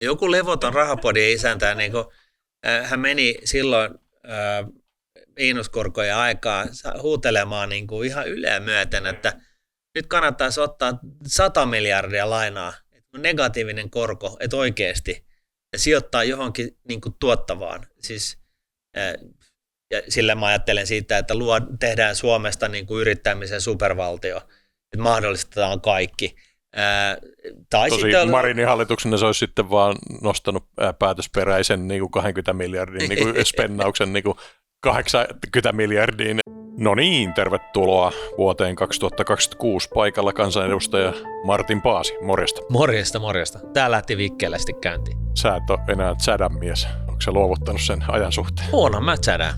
Joku levoton rahapodin isäntä, niin kuin, hän meni silloin miinuskorkojen aikaa huutelemaan niin kuin ihan yleä myöten, että nyt kannattaisi ottaa 100 miljardia lainaa, negatiivinen korko, että oikeasti, ja sijoittaa johonkin niin kuin tuottavaan. Siis, ja sillä mä ajattelen siitä, että tehdään Suomesta niin kuin yrittämisen supervaltio, että mahdollistetaan kaikki. Tosi Marinin hallituksena se olisi sitten vaan nostanut päätösperäisen niin kuin 20 miljardin niin kuin spennauksen niin kuin 80 miljardiin. No niin, tervetuloa vuoteen 2026 paikalla kansanedustaja Martin Paasi. Morjesta. Morjesta. Tää lähti vikkeellä sitten käyntiin. Sä et ole enää tsädän mies. Onko se luovuttanut sen ajan suhteen? Onhan mä tsädän.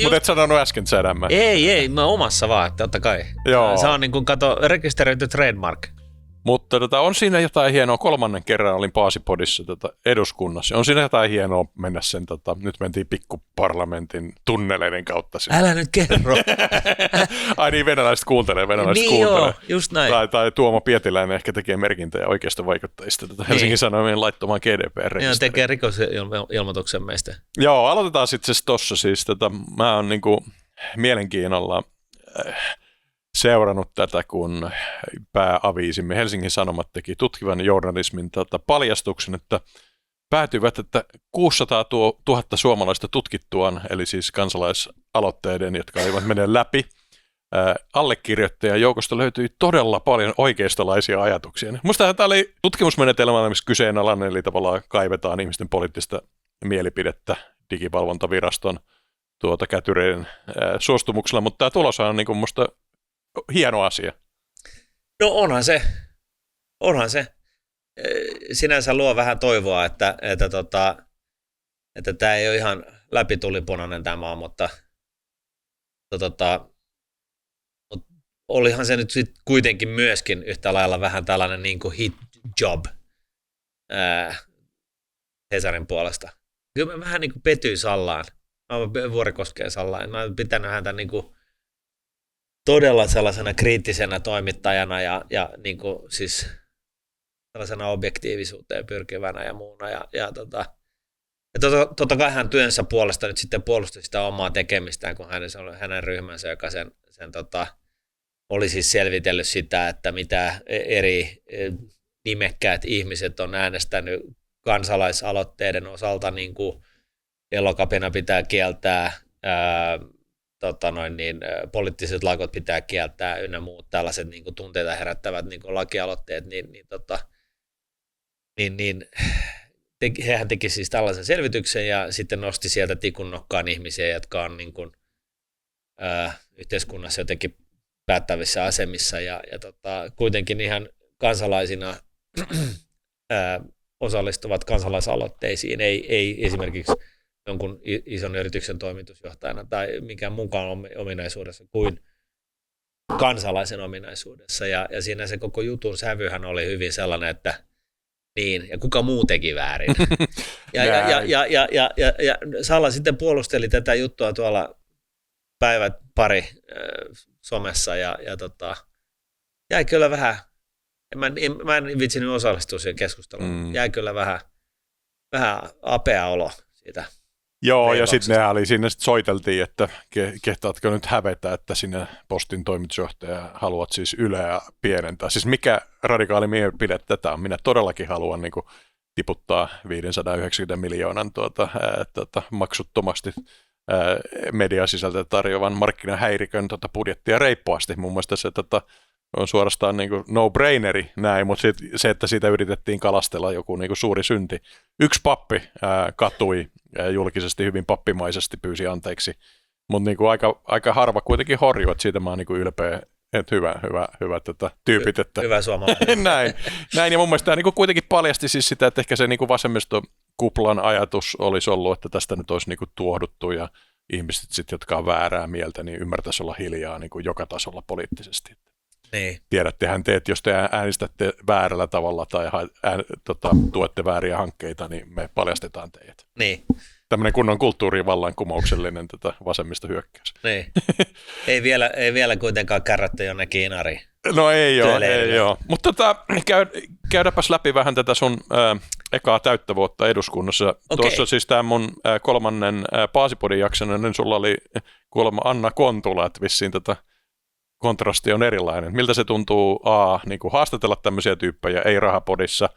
Mutta et sanonut äsken tsädän mä. Ei, mä omassa vaan, totta kai. Joo. Se on niin kuin, rekisteröity trademark. Mutta on siinä jotain hienoa. 3. kerran olin Paasipodissa eduskunnassa. On siinä jotain hienoa mennä sen, nyt mentiin pikkuparlamentin tunneleiden kautta. Sinne. Älä nyt kerro. Ai niin, venäläiset kuuntelee. Joo, just näin. Tai Tuomo Pietiläinen ehkä tekee merkintöjä oikeasta vaikuttajista Helsingin Sanomien laittamaan GDPR-rekisteriin. Joo, tekee rikosilmoituksen meistä. Joo, aloitetaan sitten tossa. Siis, mä oon niinku mielenkiinnolla seurannut tätä, kun pääaviisimme Helsingin Sanomat teki tutkivan journalismin paljastuksen, että päätyivät, että 600 000 suomalaista tutkittuaan, eli siis kansalaisaloitteiden, jotka eivät mene läpi, allekirjoittajan joukosta löytyi todella paljon oikeistolaisia ajatuksia. Musta tämä oli tutkimusmenetelmä, missä kyseenalainen, eli tavallaan kaivetaan ihmisten poliittista mielipidettä digivalvontaviraston kätyreiden suostumuksella, mutta tämä tulos on niin musta hieno asia. No onhan se. Sinänsä luo vähän toivoa, että tämä ei ole ihan läpitulipunainen tämä, mutta olihan se nyt sit kuitenkin myöskin yhtä lailla vähän tällainen niin kuin hit job Hesarin puolesta. Kyllä mä vähän niin kuin petyin Sallaan. Mä oon Vuorikoskeen Sallaan. Mä oon pitänyt häntä niin kuin todella sellaisena kriittisenä toimittajana ja niin kuin siis sellaisena objektiivisuuteen pyrkivänä ja muuna. Ja totta kai hän työnsä puolesta nyt sitten puolusti sitä omaa tekemistään, kun hänen ryhmänsä, joka sen oli siis selvitellyt sitä, että mitä eri nimekkäät ihmiset on äänestänyt kansalaisaloitteiden osalta, niin kuin Elokapina pitää kieltää, poliittiset lakot pitää kieltää ynnä muut tällaiset niin kuin tunteita herättävät niin kuin lakialoitteet, hehän teki siis tällaisen selvityksen ja sitten nosti sieltä tikun nokkaan ihmisiä, jotka on niin kuin, yhteiskunnassa jotenkin päättävissä asemissa ja kuitenkin ihan kansalaisina osallistuvat kansalaisaloitteisiin, ei esimerkiksi jonkun ison yrityksen toimitusjohtajana tai mikään mukaan ominaisuudessa kuin kansalaisen ominaisuudessa. Ja siinä se koko jutun sävyhän oli hyvin sellainen, että niin, ja kuka muu teki väärin. Ja Salla sitten puolusteli tätä juttua tuolla päivät pari somessa ja jäi kyllä vähän, mä en vitsinyt osallistua siihen keskusteluun, jäi kyllä vähän apea olo siitä. Joo, ja sitten sinne soiteltiin, että kehtaatko nyt hävetä, että sinä Postin toimitusjohtaja haluat siis Yleä pienentää. Siis mikä radikaali mielipide tätä on? Minä todellakin haluan niin kuin tiputtaa 590 miljoonan maksuttomasti mediasisältöä tarjoavan markkinahäirikön budjettia reippaasti. Mun mielestä se on suorastaan niin kuin no-braineri näin, mutta se, että siitä yritettiin kalastella joku niin kuin suuri synti. Yksi pappi katui julkisesti hyvin pappimaisesti, pyysi anteeksi, mutta niin kuin aika harva kuitenkin horjuu, että siitä mä oon niin kuin ylpeä, että hyvä tyypit. Että hyvä suomalainen. näin, ja mun mielestä tämä niin kuin kuitenkin paljasti siis sitä, että ehkä se niin kuin vasemmistokuplan ajatus olisi ollut, että tästä nyt olisi niin kuin tuohduttu ja ihmiset sitten, jotka on väärää mieltä, niin ymmärtäisi olla hiljaa niin kuin joka tasolla poliittisesti. Niin. Tiedättehän te, että jos te äänestätte väärällä tavalla tai tuette vääriä hankkeita, niin me paljastetaan teidät. Niin. Tämmöinen kunnon kulttuurivallankumouksellinen vasemmista hyökkäys. Niin. ei vielä kuitenkaan kärrätty jonnekin Inariin. No ei ole. Mutta käydäpäs läpi vähän tätä sun ekaa täyttä vuotta eduskunnassa. Okei. Tuossa siis tämä mun kolmannen Paasipodin jakson, niin sulla oli kuulemma Anna Kontula, että vissiin kontrasti on erilainen. Miltä se tuntuu niin kuin haastatella tämmöisiä tyyppejä, ei rahapodissa,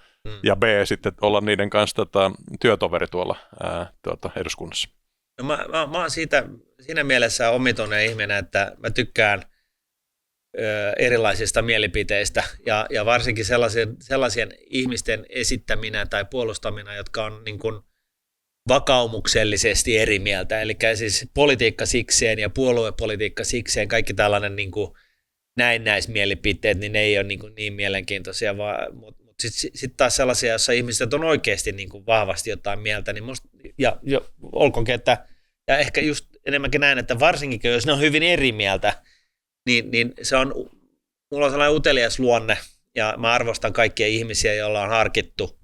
ja B sitten olla niiden kanssa työtoveri tuolla eduskunnassa? No mä oon siinä mielessä omituinen ihminen, että mä tykkään erilaisista mielipiteistä ja varsinkin sellaisien ihmisten esittäminä tai puolustamina, jotka on niin kuin vakaumuksellisesti eri mieltä, eli siis politiikka sikseen ja puoluepolitiikka sikseen, kaikki tällainen niin kuin näennäismielipiteet, niin ne ei ole niin mielenkiintoisia, mutta sitten taas sellaisia, joissa ihmiset on oikeasti niin kuin vahvasti jotain mieltä, niin ja olkoonkin, että ja ehkä just enemmänkin näin, että varsinkin jos ne on hyvin eri mieltä, niin se on, mulla on sellainen utelias luonne, ja mä arvostan kaikkia ihmisiä, joilla on harkittu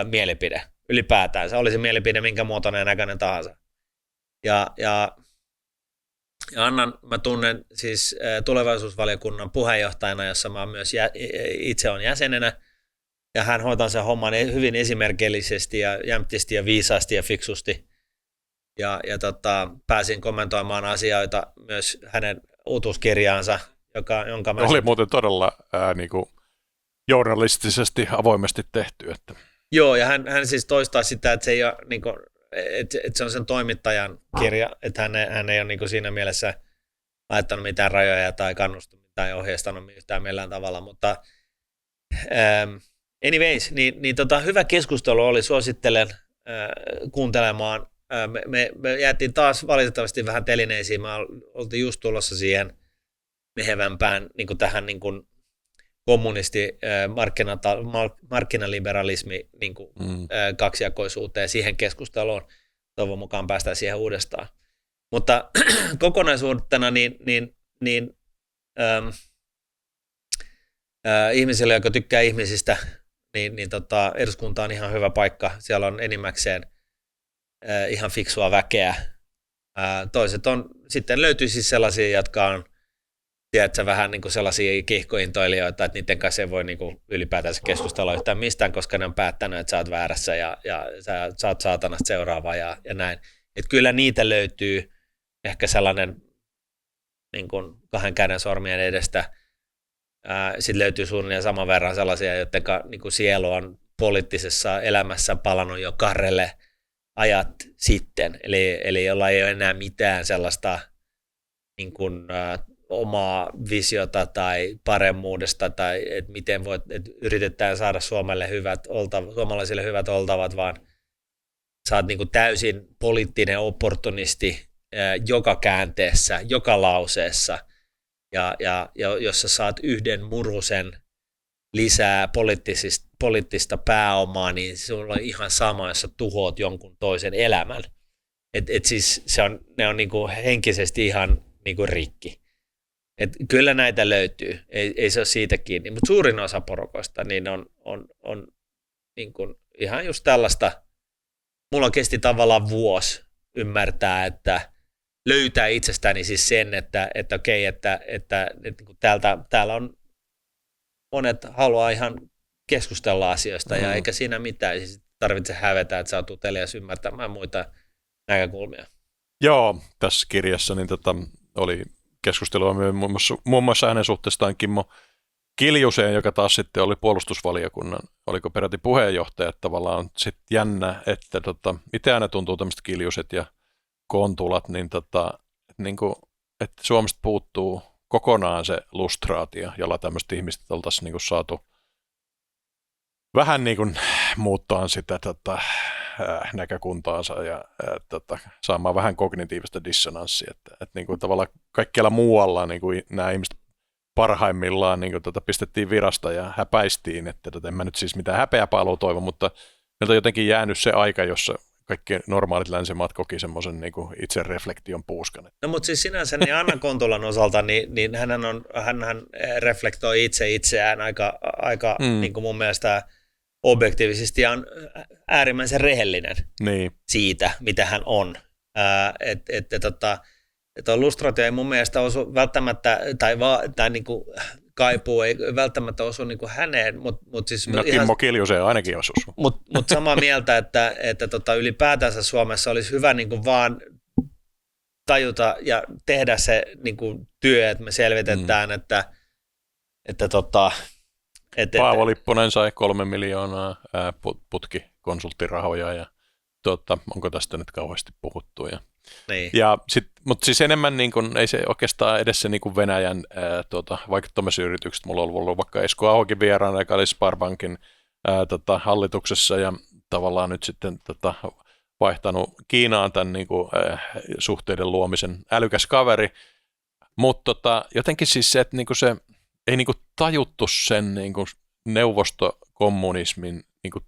mielipide ylipäätään. Se oli se mielipide minkä muotoinen ja näköinen tahansa. Ja Annan mä tunnen siis tulevaisuusvaliokunnan puheenjohtajana, jossa mä myös itse olen jäsenenä, ja hän hoitaa sen homman hyvin esimerkillisesti ja jämptisti ja viisaasti ja fiksusti. Ja pääsin kommentoimaan asioita myös hänen uutuuskirjaansa, jonka mä... Oli muuten todella niin kuin journalistisesti avoimesti tehty. Että. Joo, ja hän siis toistaa sitä, että se ei ole, niin kuin, että se on sen toimittajan kirja, että hän ei ole niin kuin siinä mielessä laittanut mitään rajoja tai kannustanut tai ohjeistanut yhtään millään tavalla, mutta anyways, niin hyvä keskustelu oli, suosittelen kuuntelemaan. Me jäätiin taas valitettavasti vähän telineisiin, me oltiin just tulossa siihen mehevämpään niin kuin tähän niin kuin kommunisti, markkinaliberalismi niin kuin, kaksijakoisuuteen, siihen keskusteluun. Toivon mukaan päästään siihen uudestaan. Mutta kokonaisuutena ihmisille, jotka tykkää ihmisistä, niin eduskunta on ihan hyvä paikka. Siellä on enimmäkseen ihan fiksua väkeä. Toiset on, sitten löytyy siis sellaisia, jotka on, tiedätkö, vähän niin kuin sellaisia kiihkointoilijoita, että niiden kanssa ei voi niin kuin ylipäätänsä keskustella yhtään mistään, koska ne on päättänyt, että sä oot väärässä ja sä oot saatanasta seuraava ja näin. Että kyllä niitä löytyy ehkä sellainen niin kuin 2 käden sormien edestä. Sitten löytyy suunnilleen saman verran sellaisia, joiden niin kuin sielu on poliittisessa elämässä palannut jo karrelle ajat sitten, eli jolla ei ole enää mitään sellaista niin kuin, omaa visiota tai paremmuudesta, tai että miten että yritetään saada suomalaisille hyvät oltavat, vaan sä oot niin kuin täysin poliittinen opportunisti joka käänteessä, joka lauseessa, ja jos sä saat yhden murusen lisää poliittista pääomaa, niin sulla on ihan sama, jos sä tuhoat jonkun toisen elämän. Et siis ne on niinku henkisesti ihan niinku rikki. Et kyllä näitä löytyy, ei se ole siitä kiinni, mutta suurin osa porukoista niin on niinku ihan just tällaista. Mulla kesti tavallaan vuosi ymmärtää, että löytää itsestäni siis sen, että okei, että niinku täällä on monet haluaa ihan keskustella asioista ja eikä siinä mitään. Siis tarvitse hävetä, että sä oot utelias ymmärtämään muita näkökulmia. Joo, tässä kirjassa niin oli keskustelua muun muassa hänen suhteestaan Kimmo Kiljuseen, joka taas sitten oli puolustusvaliokunnan, oliko peräti puheenjohtaja, että tavallaan on sitten jännä, että itse aina tuntuu tämmöiset Kiljuset ja Kontulat, että Suomesta puuttuu kokonaan se lustraatio, jolla tämmöiset ihmiset oltaisiin niin kuin saatu vähän niin kuin muuttaa sitä näkökuntaansa ja saamaan vähän kognitiivista dissonanssia. Että niin kuin tavallaan kaikkialla muualla niin kuin nämä ihmiset parhaimmillaan niin kuin pistettiin virasta ja häpäistiin. Että en mä nyt siis mitään häpeäpaalua toivo, mutta meiltä on jotenkin jäänyt se aika, jossa kaikki normaalit länsimaat koki semmoisen niin kuin itsereflektion puuskan. No mutta siis sinänsä niin Anna Kontulan osalta, niin hänhän reflektoi itseään aika niin kuin mun mielestä objektiivisesti ja on äärimmäisen rehellinen siitä, mitä hän on. Että lustraatio ei mun mielestä osu välttämättä tai niin kuin kaipuu ei välttämättä osu niin kuin häneen, mutta siis no Kimmo Kiljusen ainakin osuus. Mutta samaa mieltä, että ylipäätänsä Suomessa olisi hyvä niin kuin vaan tajuta ja tehdä se niin kuin työ, että me selvitetään, että Paavo Lipponen sai 3 miljoonaa putkikonsulttirahoja ja onko tästä nyt kauheasti puhuttu. Niin. Mutta siis enemmän niin kun, ei se oikeastaan edes se niin kun Venäjän vaikuttamisyritykset. Mulla on ollut vaikka Esko Ahokin vieraana, joka oli Sparbankin hallituksessa ja tavallaan nyt sitten vaihtanut Kiinaan tämän niin kun, suhteiden luomisen älykäs kaveri. Mutta jotenkin siis se, että niin kun se ei niin kun tajuttu sen niin kun neuvostokommunismin niin kun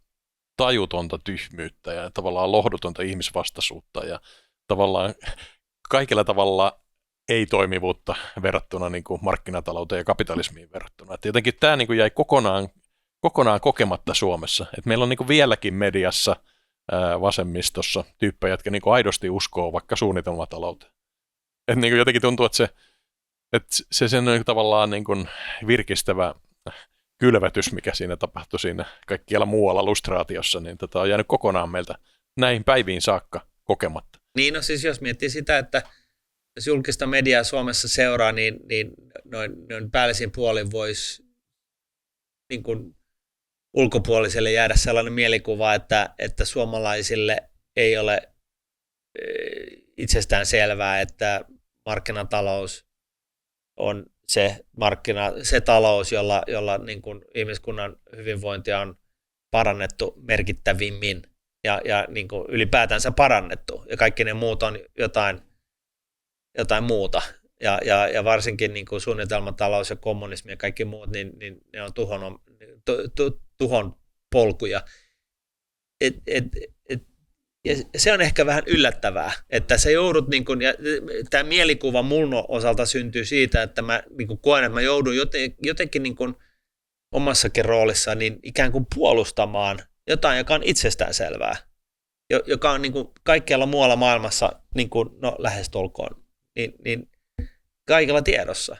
tajutonta tyhmyyttä ja tavallaan lohdutonta ihmisvastaisuutta ja tavallaan kaikilla tavalla ei-toimivuutta verrattuna niin kuin markkinatalouteen ja kapitalismiin verrattuna. Et jotenkin tämä niin kuin jäi kokonaan kokematta Suomessa. Et meillä on niin kuin vieläkin mediassa vasemmistossa tyyppejä, jotka niin kuin aidosti uskoo vaikka suunnitelmatalouteen. Et niin kuin jotenkin tuntuu, että se sen niin tavallaan niin kuin virkistävä kylvätys, mikä siinä tapahtui siinä kaikkialla muualla lustraatiossa, niin on jäänyt kokonaan meiltä näihin päiviin saakka kokematta. Niin, no siis jos miettii sitä, että jos julkista mediaa Suomessa seuraa, niin noin päällisin puolin voisi niin kuin ulkopuoliselle jäädä sellainen mielikuva, että suomalaisille ei ole itsestään selvää, että markkinatalous on se talous, jolla niin kuin ihmiskunnan hyvinvointia on parannettu merkittävimmin ja niin kuin ylipäätänsä parannettu, ja kaikki ne muut on jotain muuta. Ja varsinkin niin kuin suunnitelmatalous ja kommunismi ja kaikki muut, niin ne on tuhon polkuja. Ja se on ehkä vähän yllättävää, että sä joudut, niin kun, ja tämä mielikuva mun osalta syntyy siitä, että mä niin kun koen, että mä joudun jotenkin niin kun omassakin roolissa niin ikään kuin puolustamaan jotain, joka on itsestäänselvää, joka on niin kun kaikkialla muualla maailmassa, niin kun, no lähestulkoon, niin kaikilla tiedossa.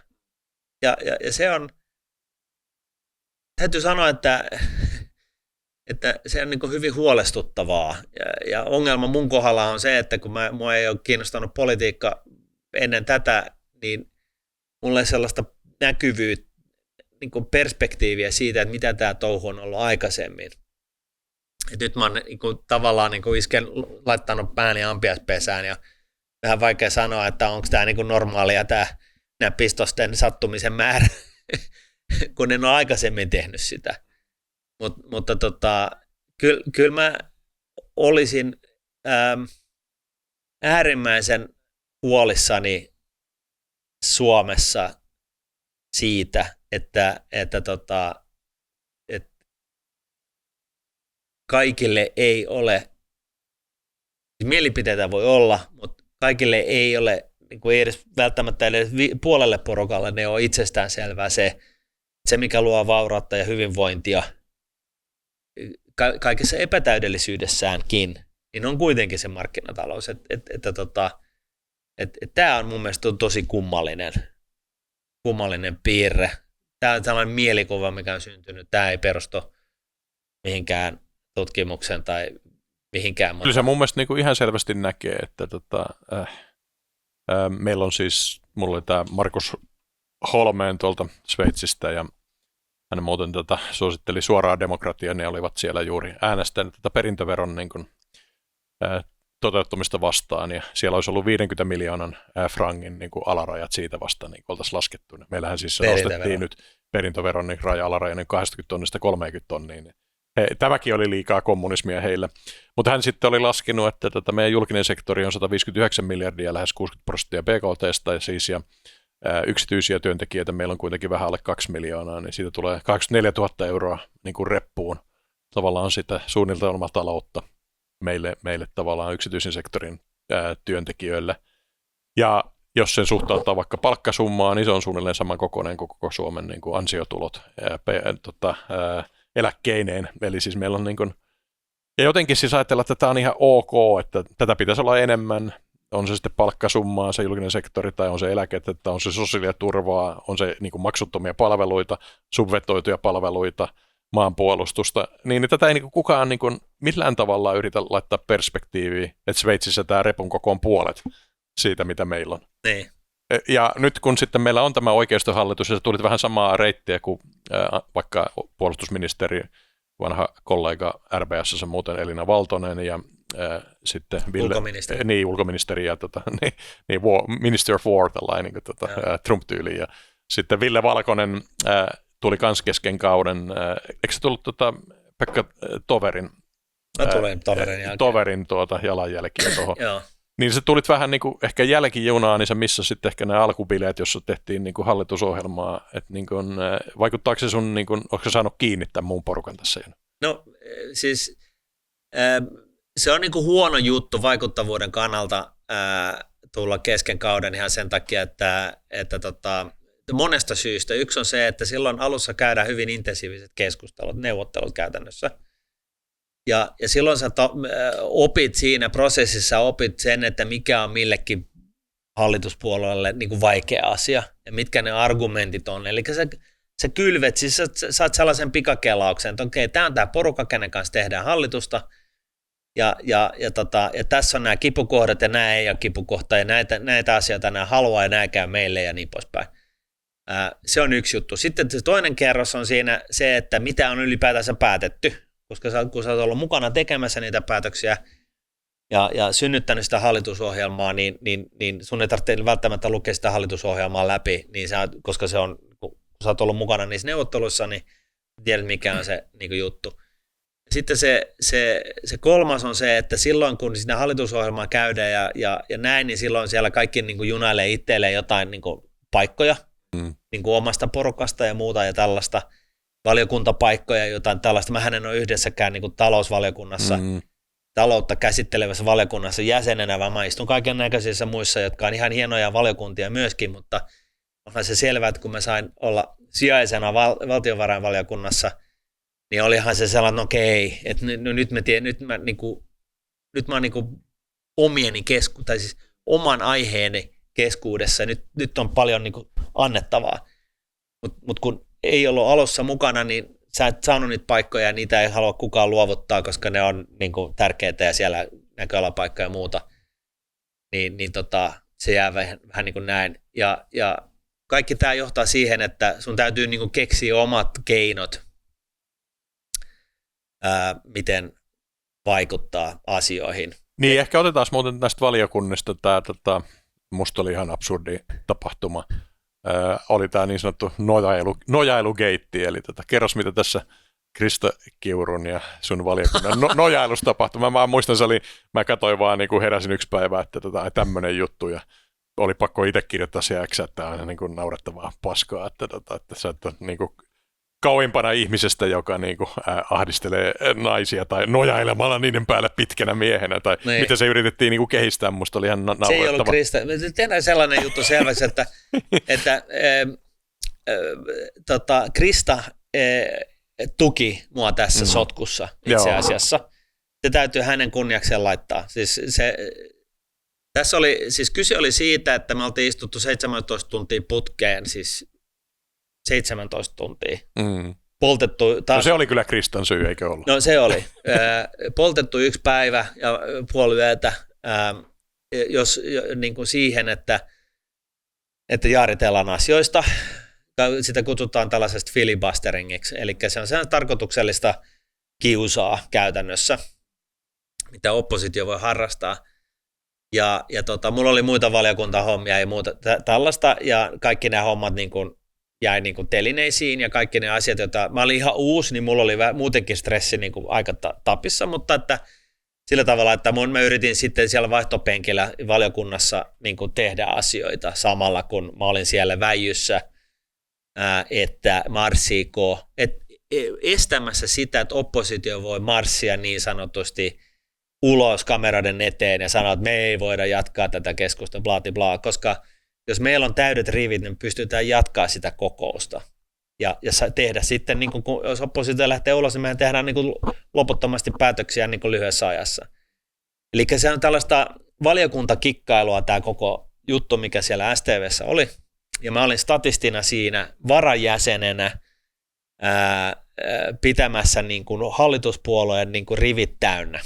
Ja se on, täytyy sanoa, että se on niin kuin hyvin huolestuttavaa. Ja ongelma mun kohdalla on se, että kun mua ei ole kiinnostanut politiikka ennen tätä, niin mulla ei sellaista näkyvyyttä, niin kuin perspektiiviä siitä, että mitä tämä touhu on ollut aikaisemmin. Et nyt mä oon niin kuin, tavallaan niin kuin laittanut pääni ampiaispesään ja vähän vaikea sanoa, että onko tämä niin kuin normaalia nämä pistosten sattumisen määrä, kun en ole aikaisemmin tehnyt sitä. Mutta kyllä mä olisin äärimmäisen huolissani Suomessa siitä, että kaikille ei ole, mielipiteitä voi olla, mutta kaikille ei ole, niin kuin ei edes välttämättä edes puolelle porukalle ne on itsestään selvää se mikä luo vaurautta ja hyvinvointia, kaikessa epätäydellisyydessäänkin, niin on kuitenkin se markkinatalous. Tämä on mun mielestä tosi kummallinen piirre. Tämä on tällainen mielikuva, mikä on syntynyt. Tämä ei perustu mihinkään tutkimukseen tai mihinkään. Kyllä se mun mielestä niin ihan selvästi näkee, että meillä on siis, mulla oli tämä Markus Holmeen tuolta Sveitsistä ja hän muuten suositteli suoraa demokratiaa, ne olivat siellä juuri äänestäneet perintöveron niin kuin, toteuttamista vastaan, ja siellä olisi ollut 50 miljoonan frangin niin kuin alarajat siitä vastaan, niin kuin oltaisiin laskettu. Meillähän siis nostettiin nyt perintöveron niin alaraja niin 20 tonnista 30 tonniin. Niin tämäkin oli liikaa kommunismia heillä. Mutta hän sitten oli laskenut, että meidän julkinen sektori on 159 miljardia, lähes 60% BKT:stä siis, ja yksityisiä työntekijöitä meillä on kuitenkin vähän alle 2 miljoonaa, niin siitä tulee 84 000 euroa niin kuin reppuun tavallaan sitä suunnitelmataloutta meille tavallaan yksityisen sektorin työntekijöille. Ja jos sen suhtautuu vaikka palkkasummaan, niin se on suunnilleen saman kokoinen kuin koko Suomen niin kuin ansiotulot eläkkeineen. Eli siis meillä on niin kuin, ja jotenkin siis ajatella, että tämä on ihan ok, että tätä pitäisi olla enemmän. on se sitten palkkasummaa, se julkinen sektori, tai on se eläkettä, on se sosiaaliturvaa, on se niin kuin maksuttomia palveluita, subvetoituja palveluita, maanpuolustusta, niin tätä ei niin kuin kukaan niin kuin millään tavalla yritä laittaa perspektiiviin, että Sveitsissä tämä repun koko on puolet siitä, mitä meillä on. Niin. Ja nyt kun sitten meillä on tämä oikeistohallitus, ja se tuli vähän samaa reittiä kuin vaikka puolustusministeri, vanha kollega RBS:ssä muuten Elina Valtonen ja sitten Ville, ulkoministeri ja Minister of War, tällainen niin Trump-tyyli, ja sitten Ville Valkonen tuli kans kesken kauden, eikö se tullut Pekka Toverin, Toverin jalanjälkiä tuohon. Niin se tulit vähän niin kuin ehkä jälkijunaan, niin se missä sitten ehkä nämä alkubileet, jossa tehtiin niin kuin hallitusohjelmaa, että niin kuin, vaikuttaako se sun, niin kuin, onko se saanut kiinni tämän muun porukan tässä? No siis se on niin kuin huono juttu vaikuttavuuden kannalta tulla kesken kauden ihan sen takia, että monesta syystä. Yksi on se, että silloin alussa käydään hyvin intensiiviset keskustelut, neuvottelut käytännössä. Ja silloin sä opit siinä prosessissa, opit sen, että mikä on millekin hallituspuolueelle niin kuin vaikea asia ja mitkä ne argumentit on. Eli sä kylvet, siis sä saat sellaisen pikakelauksen, että okei, tämä on tämä porukka, kenen kanssa tehdään hallitusta ja tässä on nämä kipukohdat ja nämä ei ole kipukohta ja näitä asioita nämä haluaa ja nämä käy meille ja niin poispäin. Se on yksi juttu. Sitten se toinen kerros on siinä se, että mitä on ylipäätänsä päätetty. Koska kun sä oot ollut mukana tekemässä niitä päätöksiä ja synnyttänyt sitä hallitusohjelmaa, niin sun ei tarvitse välttämättä lukea sitä hallitusohjelmaa läpi, niin koska se on, kun sä oot ollut mukana niissä neuvotteluissa, niin tiedät mikä on se niin kuin juttu. Sitten se kolmas on se, että silloin kun siinä hallitusohjelmaa käydään ja näin, niin silloin siellä kaikki niin kuin junailee itselleen jotain niin kuin paikkoja niin kuin omasta porukasta ja muuta ja tällaista. Valiokuntapaikkoja, jotain tällaista. Mähän en ole yhdessäkään niin kuin talousvaliokunnassa, taloutta käsittelevässä valiokunnassa jäsenenä, vaan mä istun kaiken näköisissä muissa, jotka on ihan hienoja valiokuntia myöskin, mutta onhan se selvää, että kun mä sain olla sijaisena valtiovarainvaliokunnassa, niin olihan se sellainen, okei, että nyt mä oon niin kuin omieni tai siis oman aiheeni keskuudessa, nyt on paljon niin kuin annettavaa, mutta kun ei ollut alussa mukana, niin sä et saanut niitä paikkoja ja niitä ei halua kukaan luovuttaa, koska ne on niin kuin tärkeitä ja siellä näköalapaikka ja muuta. Se jää vähän niin kuin näin. Ja kaikki tämä johtaa siihen, että sun täytyy niin kuin keksiä omat keinot, miten vaikuttaa asioihin. Niin, ehkä otetaan muuten näistä valiokunnista tämä musta oli ihan absurdi tapahtuma. Oli tämä niin sanottu nojailugeitti, eli kerros mitä tässä Krista Kiurun ja sun valiokunnan nojailusta tapahtui. Mä muistan, mä katsoin vaan, niin kuin heräsin yksi päivä, että tämmöinen juttu, ja oli pakko itse kirjoittaa se X, että on niin kuin naurettavaa paskaa, että sä et niin kuin kauimpana ihmisestä, joka niin kuin ahdistelee naisia tai nojailemalla niiden päälle pitkänä miehenä, tai niin. Miten se yritettiin niin kuin kehistää, musta oli ihan naurettava. Se ei ollut Krista. Tehdään sellainen juttu selväksi, että Krista tuki mua tässä sotkussa itse asiassa. Se täytyy hänen kunniakseen laittaa. Siis kyse oli siitä, että me oltiin istuttu 17 tuntia putkeen, siis 17 tuntia. Poltettu no se oli kyllä Kristan syy, eikö ollut? No se oli. Poltettu yksi päivä ja puoli yötä niin kuin siihen, että jaaritellaan asioista. Sitä kutsutaan tällaisesta filibusteringiksi, eli se on sellainen tarkoituksellista kiusaa käytännössä, mitä oppositio voi harrastaa. Ja mulla oli muita valiokuntahommia ja muuta tällaista, ja kaikki nämä hommat niin kuin jäi niin kuin telineisiin, ja kaikki ne asiat, joita mä olin ihan uusi, niin mulla oli muutenkin stressi niin kuin aika tapissa, mutta että sillä tavalla, että mä yritin sitten siellä vaihtopenkillä valiokunnassa niin kuin tehdä asioita samalla, kun mä olin siellä väijyssä, että marssiiko, estämässä sitä, että oppositio voi marssia niin sanotusti ulos kameroiden eteen ja sanoa, että me ei voida jatkaa tätä keskustelua, blaati blaa, koska jos meillä on täydet rivit, niin pystytään jatkaa sitä kokousta ja tehdä sitten, niin kun, jos oppositio lähtee ulos, niin mehän tehdään niin kuin loputtomasti päätöksiä niin kuin lyhyessä ajassa. Eli se on tällaista valiokuntakikkailua tämä koko juttu, mikä siellä STV:ssä oli. Ja mä olin statistina siinä varajäsenenä pitämässä niin kuin hallituspuolueen niin kuin rivit täynnä.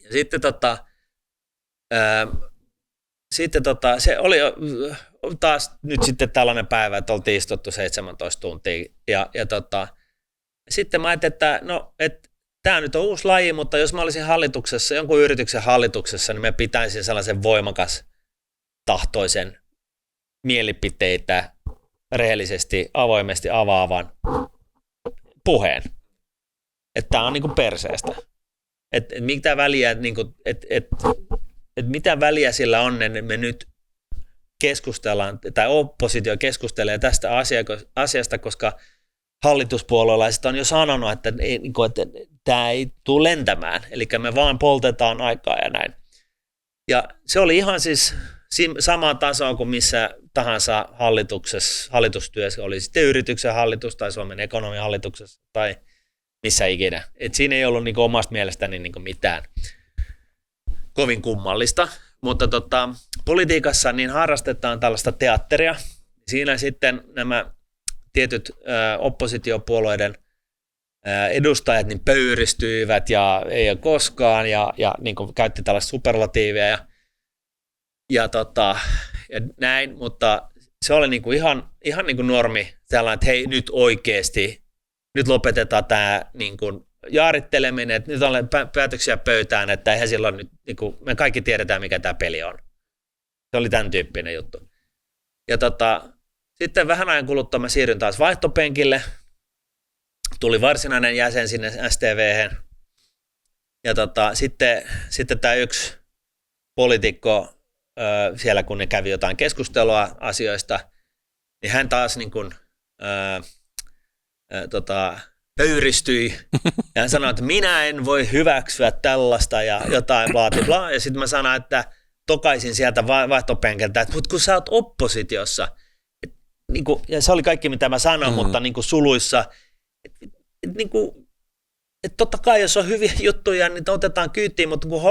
Ja sitten se oli taas nyt sitten tällainen päivä, että oltiin istuttu 17 tuntia. Ja sitten mä ajattelin, että tämä nyt on uusi laji, mutta jos mä olisin hallituksessa, jonkun yrityksen hallituksessa, niin mä pitäisin sellaisen voimakas tahtoisen mielipiteitä rehellisesti, avoimesti avaavan puheen. Että tämä on niinku perseestä. Että mitä väliä, niinku, mitä väliä sillä on, että me nyt keskustellaan, tai oppositio keskustelee tästä asiasta, koska hallituspuolueelaiset on jo sanonut, että tämä ei tule lentämään, eli me vaan poltetaan aikaa ja näin. Ja se oli ihan siis samaa tasoa kuin missä tahansa hallitustyössä, oli sitten yrityksen hallitus tai Suomen ekonomian hallituksessa tai missä ikinä. Et siinä ei ollut niinku omasta mielestäni niinku mitään kovin kummallista, mutta politiikassa niin harrastetaan tällaista teatteria. Siinä sitten nämä tietyt oppositiopuolueiden edustajat niin pöyristyivät ja ei ole koskaan ja niin kuin käytti tällaista superlatiivia ja näin, mutta se oli niin kuin ihan niin kuin normi sellainen, että hei nyt oikeasti, nyt lopetetaan tämä niin kuin jaaritteleminen, että nyt on päätöksiä pöytään, että eihän silloin nyt, niin kuin, me kaikki tiedetään mikä tämä peli on. Se oli tämän tyyppinen juttu. Ja sitten vähän ajan kuluttua mä siirryn taas vaihtopenkille. Tuli varsinainen jäsen sinne STV:hen. Ja sitten tämä yksi poliitikko siellä, kun ne kävi jotain keskustelua asioista, niin hän taas niin kuin, pöyristyi. Ja hän sanoi, että minä en voi hyväksyä tällaista ja jotain bla. Ja sitten mä sanoin, että tokaisin sieltä vaihtopenkiltä, että mutta kun sä oot oppositiossa, niinku, ja se oli kaikki mitä mä sanoin, mutta niinku suluissa, että totta kai jos on hyviä juttuja, niin otetaan kyytiin, mutta kun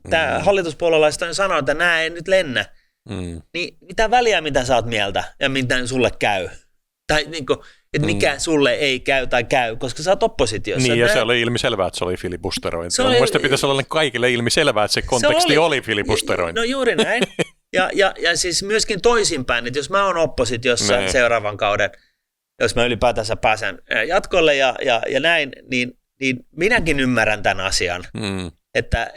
tämä hallituspuolelaiset sanoo, että nämä ei nyt lennä, niin mitä väliä mitä sä oot mieltä ja mitä sulle käy? Tai niinku, että mikä sulle ei käy tai käy, koska sä oot oppositiossa. Niin, ja se oli ilmiselvää, että se oli filibusterointi. Mun mielestä pitäisi olla kaikille ilmiselvää, että se konteksti oli filibusterointi. No juuri näin. Ja siis myöskin toisinpäin, että jos mä oon oppositiossa seuraavan kauden, jos mä ylipäätänsä pääsen jatkolle ja näin, niin minäkin ymmärrän tämän asian. Että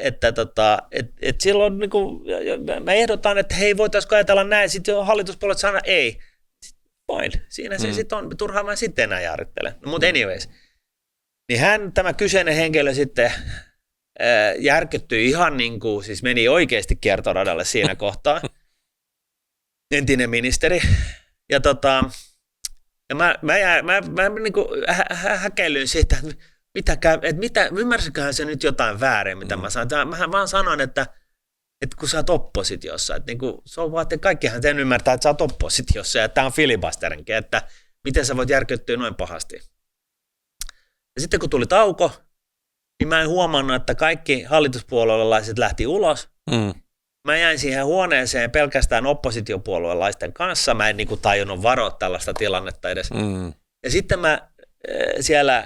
silloin niin kuin, mä ehdotan, että hei, voitaisiko ajatella näin, sitten hallituspuolet sanoo ei. Fine, siinä se sitten on, turhaan mä sitten enää jaarittelen. No, mutta anyways, niin tämä kyseinen henkilö sitten järkyttyi ihan niin kuin, siis meni oikeasti kiertoradalle siinä kohtaa, entinen ministeri, ja mä niin kuin häkellyin siitä, että ymmärsiköhän se nyt jotain väärin, mitä mä sanoin. Mä vaan sanoin, että kun sä oot oppositiossa, että niinku, kaikkihan sen ymmärtää, että sä oot oppositiossa, ja tämä on filibusterinkin, että miten sä voit järkyttyä noin pahasti. Ja sitten kun tuli tauko, niin mä en huomannut, että kaikki hallituspuolueelaiset lähti ulos. Mä jäin siihen huoneeseen pelkästään oppositiopuolueelaisten kanssa, mä en niinku tajunnut varoa tällaista tilannetta edes. Ja sitten mä siellä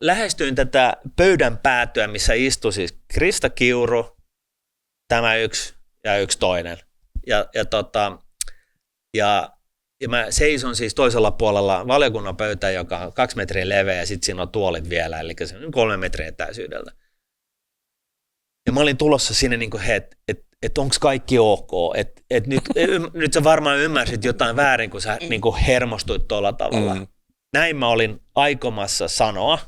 lähestyin tätä pöydän päätyä, missä istui siis Krista Kiuru, tämä yksi ja yksi toinen. Ja mä seison siis toisella puolella valiokunnan pöytää, joka on 2 metriä leveä ja sitten siinä on tuolit vielä, eli se on 3 metriä etäisyydeltä. Ja mä olin tulossa sinne, niin että onko kaikki ok, että nyt sä varmaan ymmärsit jotain väärin, kun sä niin kuin hermostuit tuolla tavalla. Näin mä olin aikomassa sanoa,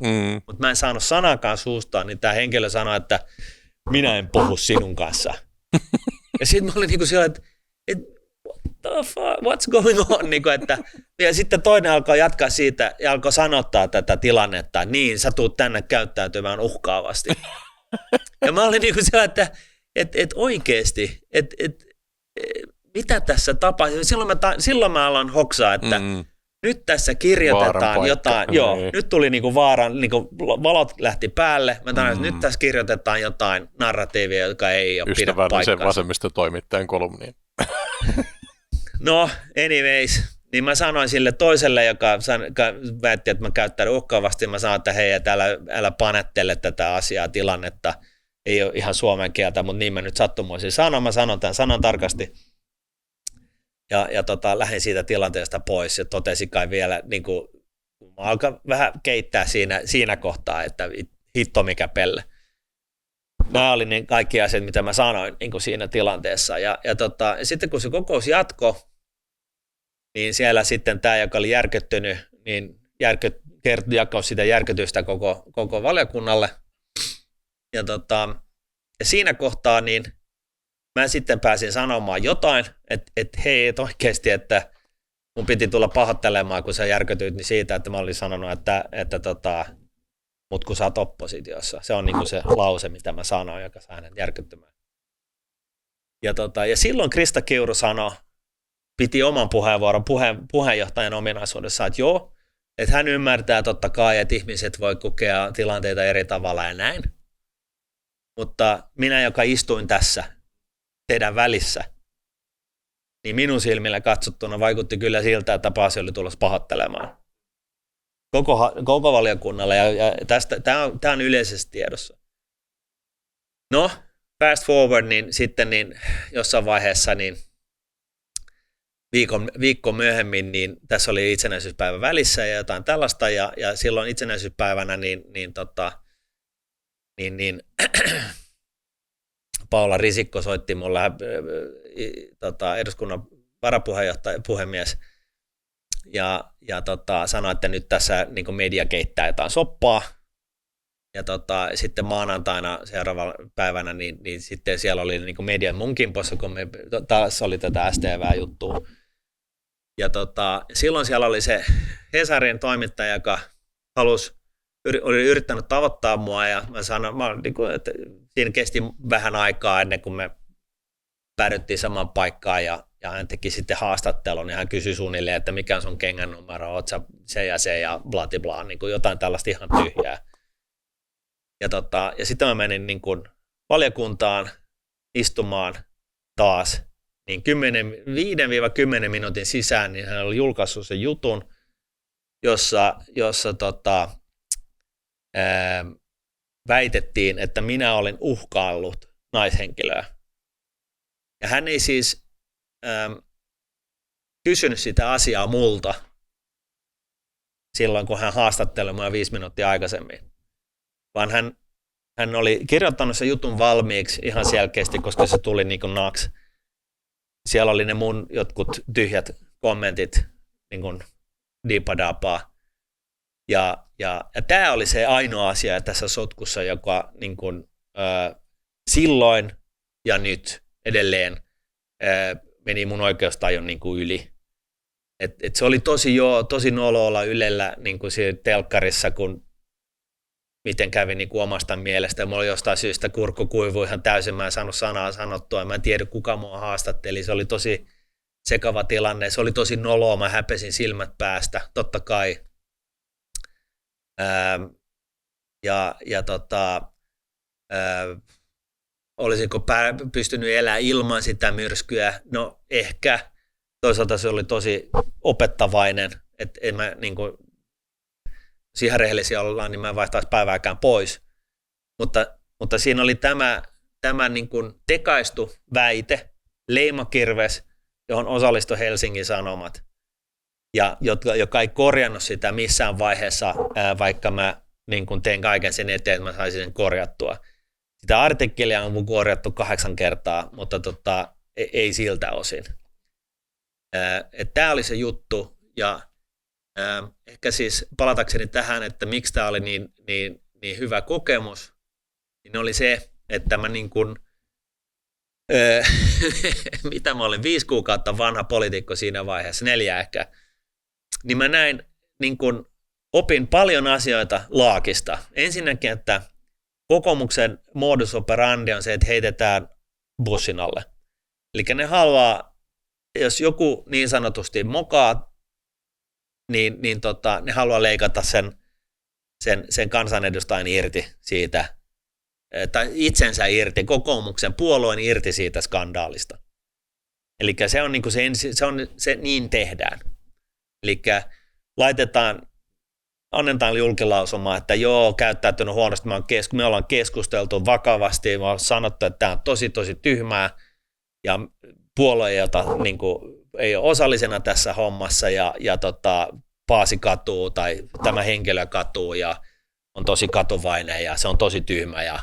mutta mä en saanut sanaakaan suustaan, niin tämä henkilö sanoi, että minä en puhu sinun kanssa. Ja sitten mä olin niin kuin siellä, että what the fuck, what's going on? Niin kuin, ja sitten toinen alkoi jatkaa siitä ja alkoi sanottaa tätä tilannetta, niin sä tuut tänne käyttäytymään uhkaavasti. Ja mä olin niin kuin siellä, että oikeasti, että mitä tässä tapahtuu. Silloin mä alan hoksaa, että nyt tässä kirjoitetaan jotain, nyt tuli niinku vaaran, niinku valot lähti päälle, mä sanoin, että nyt tässä kirjoitetaan jotain narratiivia, joka ei ole pidä paikkaansa. Ystävällisen vasemmistotoimittajan kolumniin. No, anyways, niin mä sanoin sille toiselle, joka väitti, että mä käyttäydyn uhkaavasti, mä sanoin, että hei, älä panettele tätä asiaa, tilannetta, ei ole ihan suomen kieltä, mutta niin mä nyt sattumoisin sanon, mä sanon tämän sanan tarkasti. Ja lähdin siitä tilanteesta pois ja totesin kai vielä, niin kuin, mä alkan vähän keittää siinä kohtaa, että hitto mikä pelle. Nämä oli niin kaikki asiat, mitä mä sanoin niin kuin siinä tilanteessa. Ja sitten kun se kokous jatkoi, niin siellä sitten tämä, joka oli järkyttynyt, niin jakoi sitä järkytystä koko valiokunnalle. Ja siinä kohtaa niin mä sitten pääsin sanomaan jotain, että hei, et oikeasti, että mun piti tulla pahoittelemaan, kun sä järkytyit niin siitä, että mä olin sanonut, että mut kun sä oot oppositiossa. Se on niinku se lause, mitä mä sanoin, joka saa hänet järkyttymään. Ja silloin Krista Kiuru piti oman puheenvuoron puheenjohtajan ominaisuudessa, että joo, että hän ymmärtää totta kai, että ihmiset voi kokea tilanteita eri tavalla ja näin. Mutta minä, joka istuin tässä teidän välissä, niin minun silmillä katsottuna vaikutti kyllä siltä, että Pasi oli tulossa pahoittelemaan koko valiokunnalle, ja tämä on yleisesti tiedossa. No, fast forward, niin sitten niin jossain vaiheessa niin viikko myöhemmin, niin tässä oli itsenäisyyspäivä välissä ja jotain tällaista, ja silloin itsenäisyyspäivänä niin Paula Risikko soitti mulle, eduskunnan varapuhemies, ja sanoi, että nyt tässä niin media keittää jotain soppaa. Ja sitten maanantaina seuraavana päivänä, niin sitten siellä oli niin median mun kimpossa, kun me taas oli tätä STV-juttua. Ja silloin siellä oli se Hesarin toimittaja, joka oli yrittänyt tavoittaa mua, ja mä sanoin, että siinä kesti vähän aikaa ennen kuin me päädyttiin samaan paikkaan, ja hän teki sitten haastattelun, ja hän kysyi suunnilleen, että mikä on sun kengän numero, oot sä se ja bla, niin kuin jotain tällaista ihan tyhjää. Ja sitten mä menin niin kuin valiokuntaan istumaan taas, niin 5-10 minuutin sisään, niin hän oli julkaissut sen jutun, jossa väitettiin, että minä olin uhkaillut naishenkilöä. Ja hän ei siis kysynyt sitä asiaa multa silloin, kun hän haastatteli mua 5 minuuttia aikaisemmin, vaan hän oli kirjoittanut sen jutun valmiiksi ihan selkeästi, koska se tuli niin kuin naks. Siellä oli ne mun jotkut tyhjät kommentit, niin kuin diipadapaa. Ja tämä oli se ainoa asia tässä sotkussa, joka niin kuin, silloin ja nyt edelleen meni mun oikeustajun niin kuin yli. Et se oli tosi nolo olla Ylellä niin kuin siinä telkkarissa, kun miten kävi niin kuin omasta mielestä. Mulla oli jostain syystä kurkku kuivui ihan täysin, mä en saanut sanaa sanottua, mä en tiedä kuka mua haastatteli. Se oli tosi sekava tilanne, se oli tosi noloa, mä häpesin silmät päästä, totta kai. Olisinko pystynyt elämään ilman sitä myrskyä? No ehkä. Toisaalta se oli tosi opettavainen, että en mä niin kuin, jos ihan rehellisiä ollaan, niin mä en vaihtaisi päivääkään pois. Mutta siinä oli tämä niin kuin tekaistu väite, leimakirves, johon osallistui Helsingin Sanomat, ja joka ei korjannut sitä missään vaiheessa, vaikka mä niin kuin tein kaiken sen eteen, että mä saisin sen korjattua. Sitä artikkelia on korjattu 8 kertaa, mutta ei siltä osin. Tämä oli se juttu, ja ehkä siis palatakseni tähän, että miksi tämä oli niin hyvä kokemus, niin oli se, että mä niin kuin, mitä mä olin 5 kuukautta vanha poliitikko siinä vaiheessa, 4 ehkä, niin mä näin, niin kuin opin paljon asioita laakista. Ensinnäkin, että kokoomuksen modus operandi on se, että heitetään bussin alle. Eli ne haluaa, jos joku niin sanotusti mokaa ne haluaa leikata sen kansanedustajan irti siitä, tai itsensä irti, kokoomuksen puolueen irti siitä skandaalista. Eli se on niin kuin se niin tehdään. Eli annetaan julkilausuma, että joo, käyttäytynyt huonosti, me ollaan keskusteltu vakavasti, me ollaan sanottu, että tämä on tosi, tosi tyhmää, ja puolue, jota niin kuin, ei ole osallisena tässä hommassa, ja Paasi katuu, tai tämä henkilö katuu, ja on tosi katuvainen, ja se on tosi tyhmä, ja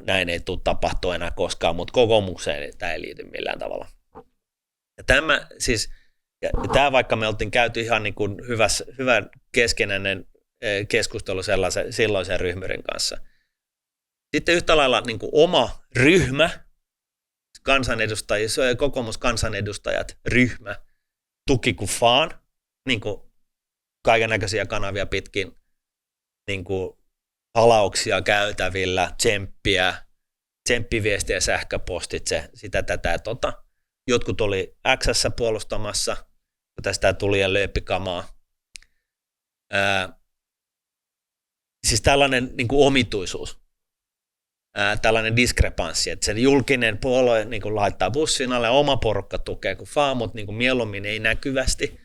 näin ei tule tapahtua enää koskaan, mutta kokoomukseen tämä ei liity millään tavalla. Ja tämä vaikka me oltiin käyty ihan niin kuin hyvä keskenäinen keskustelu silloisen ryhmyrin kanssa. Sitten yhtä lailla niin kuin oma ryhmä, kokoomuskansanedustajat ryhmä, tuki kuin faan, niin kuin kaikennäköisiä kanavia pitkin, niin kuin halauksia käytävillä, tsemppiviestiä, sähköpostitse, sitä, tätä ja tota. Jotkut oli X:ssä puolustamassa, kun tästä tuli ja lööppikamaa. Siis tällainen niin kuin omituisuus, tällainen diskrepanssi, että se julkinen puolue niin kuin laittaa bussin alle, oma porukka tukee kuin faa, mutta niin kuin mieluummin ei näkyvästi.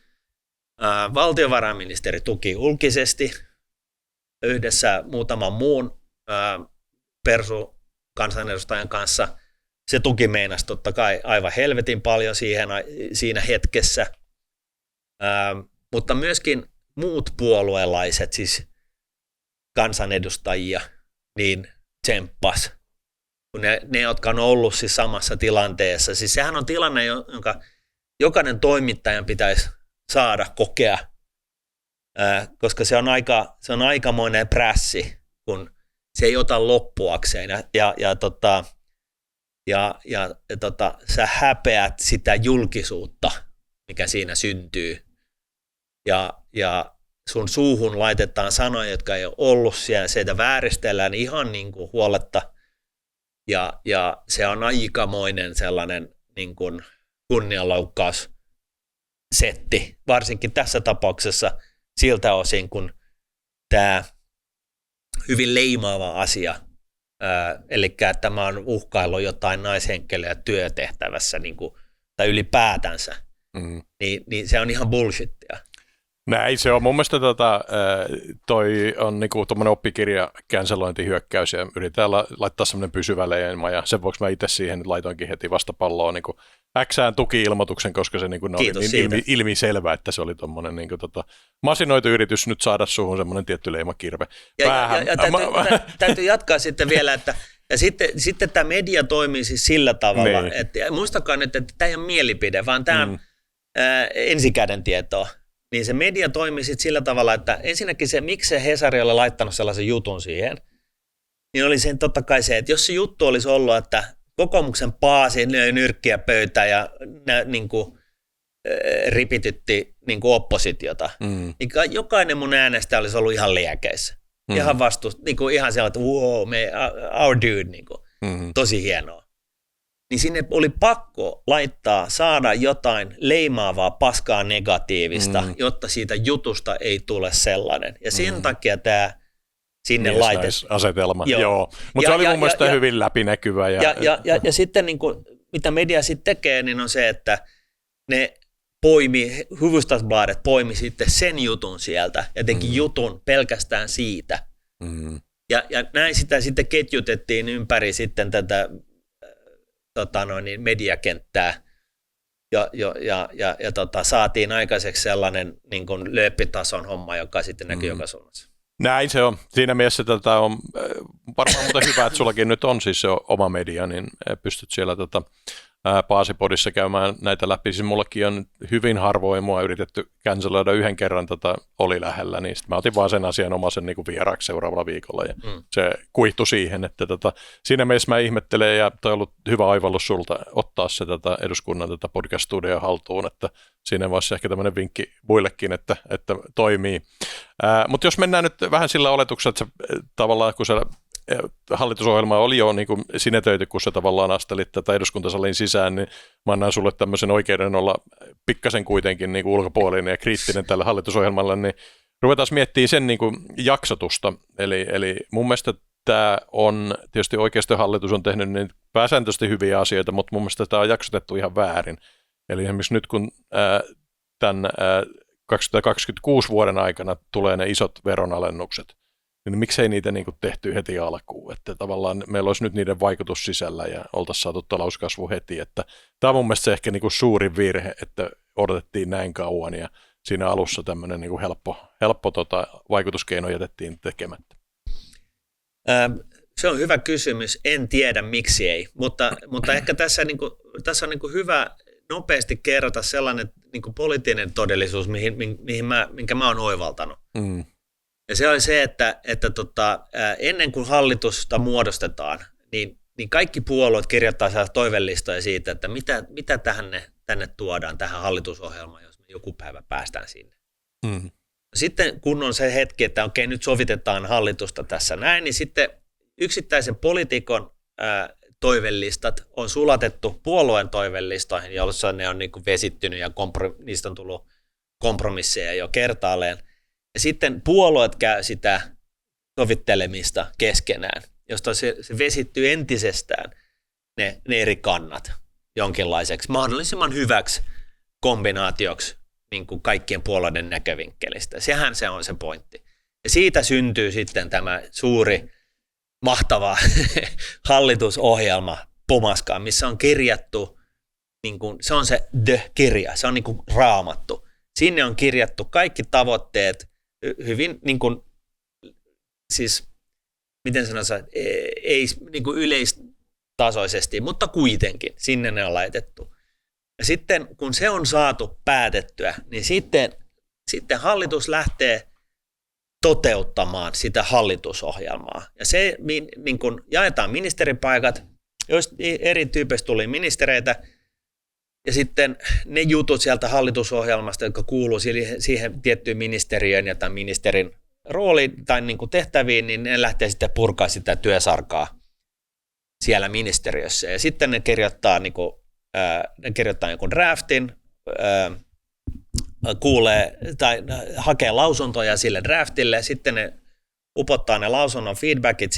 Valtiovarainministeri tuki julkisesti yhdessä muutaman muun persu-kansanedustajan kanssa. Se tuki meinasi totta kai aivan helvetin paljon siinä hetkessä, mutta myöskin muut puolueelaiset, siis kansanedustajia, niin tsemppas, kun ne jotka on ollut siis samassa tilanteessa. Siis sehän on tilanne, jonka jokainen toimittajan pitäisi saada kokea, koska se on aikamoinen prässi, kun se ei ota loppuakseen sä häpeät sitä julkisuutta, mikä siinä syntyy. Ja sun suuhun laitetaan sanoja, jotka ei ole ollut siellä, sitä vääristellään ihan niin kuin huoletta. Ja se on aikamoinen sellainen niin kuin kunnianloukkaussetti, varsinkin tässä tapauksessa siltä osin, kun tämä hyvin leimaava asia, eli tämä on uhkailu jotain naishenkilöä työtehtävässä niin kuin, tai ylipäätänsä, niin se on ihan bullshittia. Näin se on. Mun mielestä toi on niinku tuommoinen oppikirja-cancelointihyökkäys ja yritetään laittaa semmoinen pysyvä leima ja sen vuoksi mä itse siihen laitoinkin heti vastapalloon niinku Xään tuki-ilmoituksen, koska se niinku oli niin ilmiselvä, että se oli tuommoinen niinku masinoitu yritys nyt saada suhun semmoinen tietty leimakirve päähän. Ja täytyy jatkaa sitten vielä, että ja sitten tämä media toimii siis sillä tavalla, niin. Että muistakaa nyt, että tämä ei ole mielipide, vaan tämä on ensikäden tietoa. Niin se media toimii sitten sillä tavalla, että ensinnäkin se, miksi se Hesari oli laittanut sellaisen jutun siihen, niin oli sen totta kai se, että jos se juttu olisi ollut, että kokoomuksen Paasi löi nyrkkiä pöytään ja niin kuin, ripitytti niin kuin oppositiota, niin jokainen mun äänestäjä olisi ollut ihan liekeissä. Ihan niin kuin ihan sellainen, että wow, our dude, niin kuin, tosi hienoa. Niin sinne oli pakko saada jotain leimaavaa, paskaa negatiivista, jotta siitä jutusta ei tule sellainen. Ja sen takia tämä sinne laitettiin. Asetelma, joo. Mutta se oli mun mielestä hyvin läpinäkyvä. Ja sitten niin kuin, mitä media sitten tekee, niin on se, että ne Hufvudstadsbladet poimi sitten sen jutun sieltä ja teki jutun pelkästään siitä. Ja näin sitä sitten ketjutettiin ympäri sitten tätä mediakenttää ja saatiin aikaiseksi sellainen niin kuin lööppitason homma, joka sitten näkyy joka suunnassa. Näin se on. Siinä mielessä tätä on varmaan muuten hyvä, että sullakin nyt on siis se oma media, niin pystyt siellä Paasipodissa käymään näitä läpi. Siis mullakin on hyvin harvoin mua yritetty canceloida yhden kerran oli lähellä, niin sitten mä otin vaan sen asian omaisen niin kuin vieraaksi seuraavalla viikolla ja se kuihtui siihen, että siinä mielessä mä ihmettelen ja toi on ollut hyvä oivallus sulta ottaa se eduskunnan podcast-studio haltuun, että siinä vaiheessa ehkä tämmöinen vinkki muillekin, että toimii. Mutta jos mennään nyt vähän sillä oletuksella, että tavallaan kun sä hallitusohjelma oli jo niin kuin sinetöity, kun sä tavallaan astelit tätä eduskuntasalin sisään, niin mä annan sulle tämmöisen oikeuden olla pikkasen kuitenkin niin kuin ulkopuolinen ja kriittinen tälle hallitusohjelmalle, niin ruvetaan miettimään sen niin kuin jaksotusta. Eli mun mielestä tämä on, tietysti oikeistohallitus on tehnyt niin pääsääntöisesti hyviä asioita, mutta mun mielestä tämä on jaksotettu ihan väärin. Eli esimerkiksi nyt kun tämän 2026 vuoden aikana tulee ne isot veronalennukset, niin miksei niitä niin kuin tehty heti alkuun, että tavallaan meillä olisi nyt niiden vaikutus sisällä ja oltaisiin saatu talouskasvu heti, että tämä on mun mielestä se ehkä niin kuin suurin virhe, että odotettiin näin kauan ja siinä alussa tämmöinen niin kuin helppo vaikutuskeino jätettiin tekemättä. Se on hyvä kysymys, en tiedä miksi ei, mutta ehkä tässä on niin kuin hyvä nopeasti kerrota sellainen niin kuin poliittinen todellisuus, minkä mä oon oivaltanut. Mm. Ja se oli se, että ennen kuin hallitusta muodostetaan, niin kaikki puolueet kirjoittaa toivelistoja siitä, että mitä tänne tuodaan tähän hallitusohjelmaan, jos me joku päivä päästään sinne. Mm. Sitten kun on se hetki, että okei, nyt sovitetaan hallitusta tässä näin, niin sitten yksittäisen poliitikon toivelistat on sulatettu puolueen toivelistoihin, joissa ne on niin kuin vesittynyt ja niistä on tullut kompromisseja jo kertaalleen. Ja sitten puolueet käy sitä sovittelemista keskenään, josta se vesittyy entisestään ne eri kannat jonkinlaiseksi mahdollisimman hyväksi kombinaatioksi niin kuin kaikkien puolueiden näkövinkkelistä. Sehän se on se pointti. Ja siitä syntyy sitten tämä suuri, mahtava hallitusohjelma pumaskaan, missä on kirjattu, niin kuin, se on se kirja, se on niin kuin raamattu. Sinne on kirjattu kaikki tavoitteet hyvin, niin kuin, siis miten sanotaan, ei niin kuin yleistasoisesti, mutta kuitenkin sinne ne on laitettu. Ja sitten kun se on saatu päätettyä, niin sitten hallitus lähtee toteuttamaan sitä hallitusohjelmaa. Ja se niin kun jaetaan ministeripaikat, joista eri tyypeistä tuli ministereitä, ja sitten ne jutut sieltä hallitusohjelmasta, jotka kuuluu siihen tiettyyn ministeriöön ja tämän ministerin rooliin tai niin kuin tehtäviin, niin ne lähtee sitten purkaa sitä työsarkaa siellä ministeriössä. Ja sitten ne kirjoittaa jonkun draftin, kuulee tai hakee lausuntoja sille draftille, sitten ne upottaa ne lausunnon feedbackit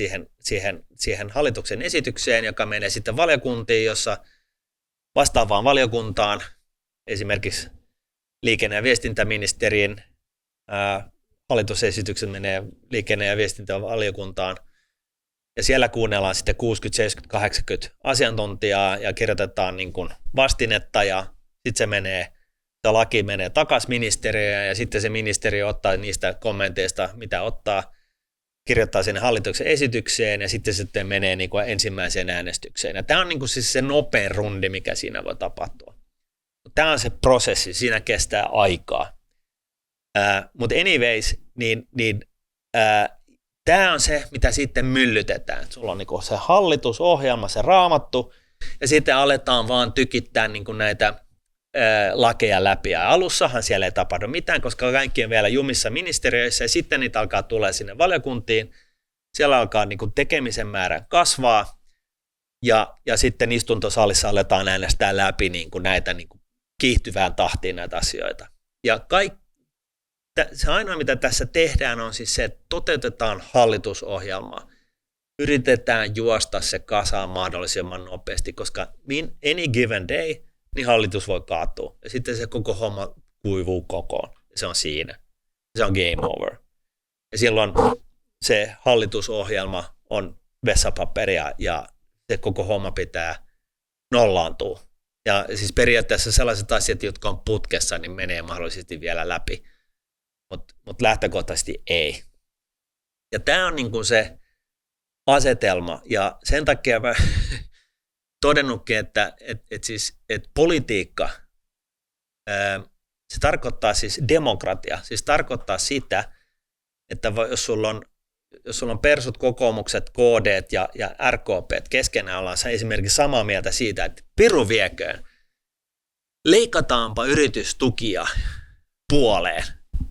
siihen hallituksen esitykseen, joka menee sitten valiokuntiin, jossa vastaavaan valiokuntaan, esimerkiksi liikenne- ja viestintäministerin hallitusesitykset menee liikenne- ja viestintävaliokuntaan, ja siellä kuunnellaan sitten 60, 70, 80 asiantuntijaa ja kirjoitetaan niin kuin vastinetta, ja sitten se laki menee takaisin ministeriöön, ja sitten se ministeriö ottaa niistä kommenteista, mitä ottaa, kirjoittaa sinne hallituksen esitykseen, ja sitten menee niin kuin ensimmäiseen äänestykseen. Ja tämä on niin kuin siis se nopein rundi, mikä siinä voi tapahtua. Tämä on se prosessi, siinä kestää aikaa. Mutta anyways, tämä on se, mitä sitten myllytetään. Sulla on niin kuin se hallitusohjelma, se raamattu, ja sitten aletaan vaan tykittää niin kuin näitä lakeja läpi. Ja alussahan siellä ei tapahdu mitään, koska kaikki on vielä jumissa ministeriöissä, ja sitten niitä alkaa tulla sinne valiokuntiin. Siellä alkaa niin kuin tekemisen määrä kasvaa, ja sitten istuntosalissa aletaan äänestää läpi niin kuin näitä niin kuin kiihtyvään tahtiin näitä asioita. Ja se ainoa, mitä tässä tehdään, on siis se, että toteutetaan hallitusohjelmaa. Yritetään juosta se kasaan mahdollisimman nopeasti, koska any given day, niin hallitus voi kaatua. Ja sitten se koko homma kuivuu kokoon. Ja se on siinä. Se on game over. Ja silloin se hallitusohjelma on vessapaperia ja se koko homma pitää nollaantua. Ja siis periaatteessa sellaiset asiat, jotka on putkessa, niin menee mahdollisesti vielä läpi. Mutta lähtökohtaisesti ei. Ja tämä on niin kuin se asetelma. Ja sen takia mä todennutkin, että politiikka, se tarkoittaa siis demokratia. Siis tarkoittaa sitä, että jos sulla on persut, kokoomukset, KD:t ja RKP:t keskenään ollaan esimerkiksi samaa mieltä siitä, että piru vieköön, leikataanpa yritystukia puoleen.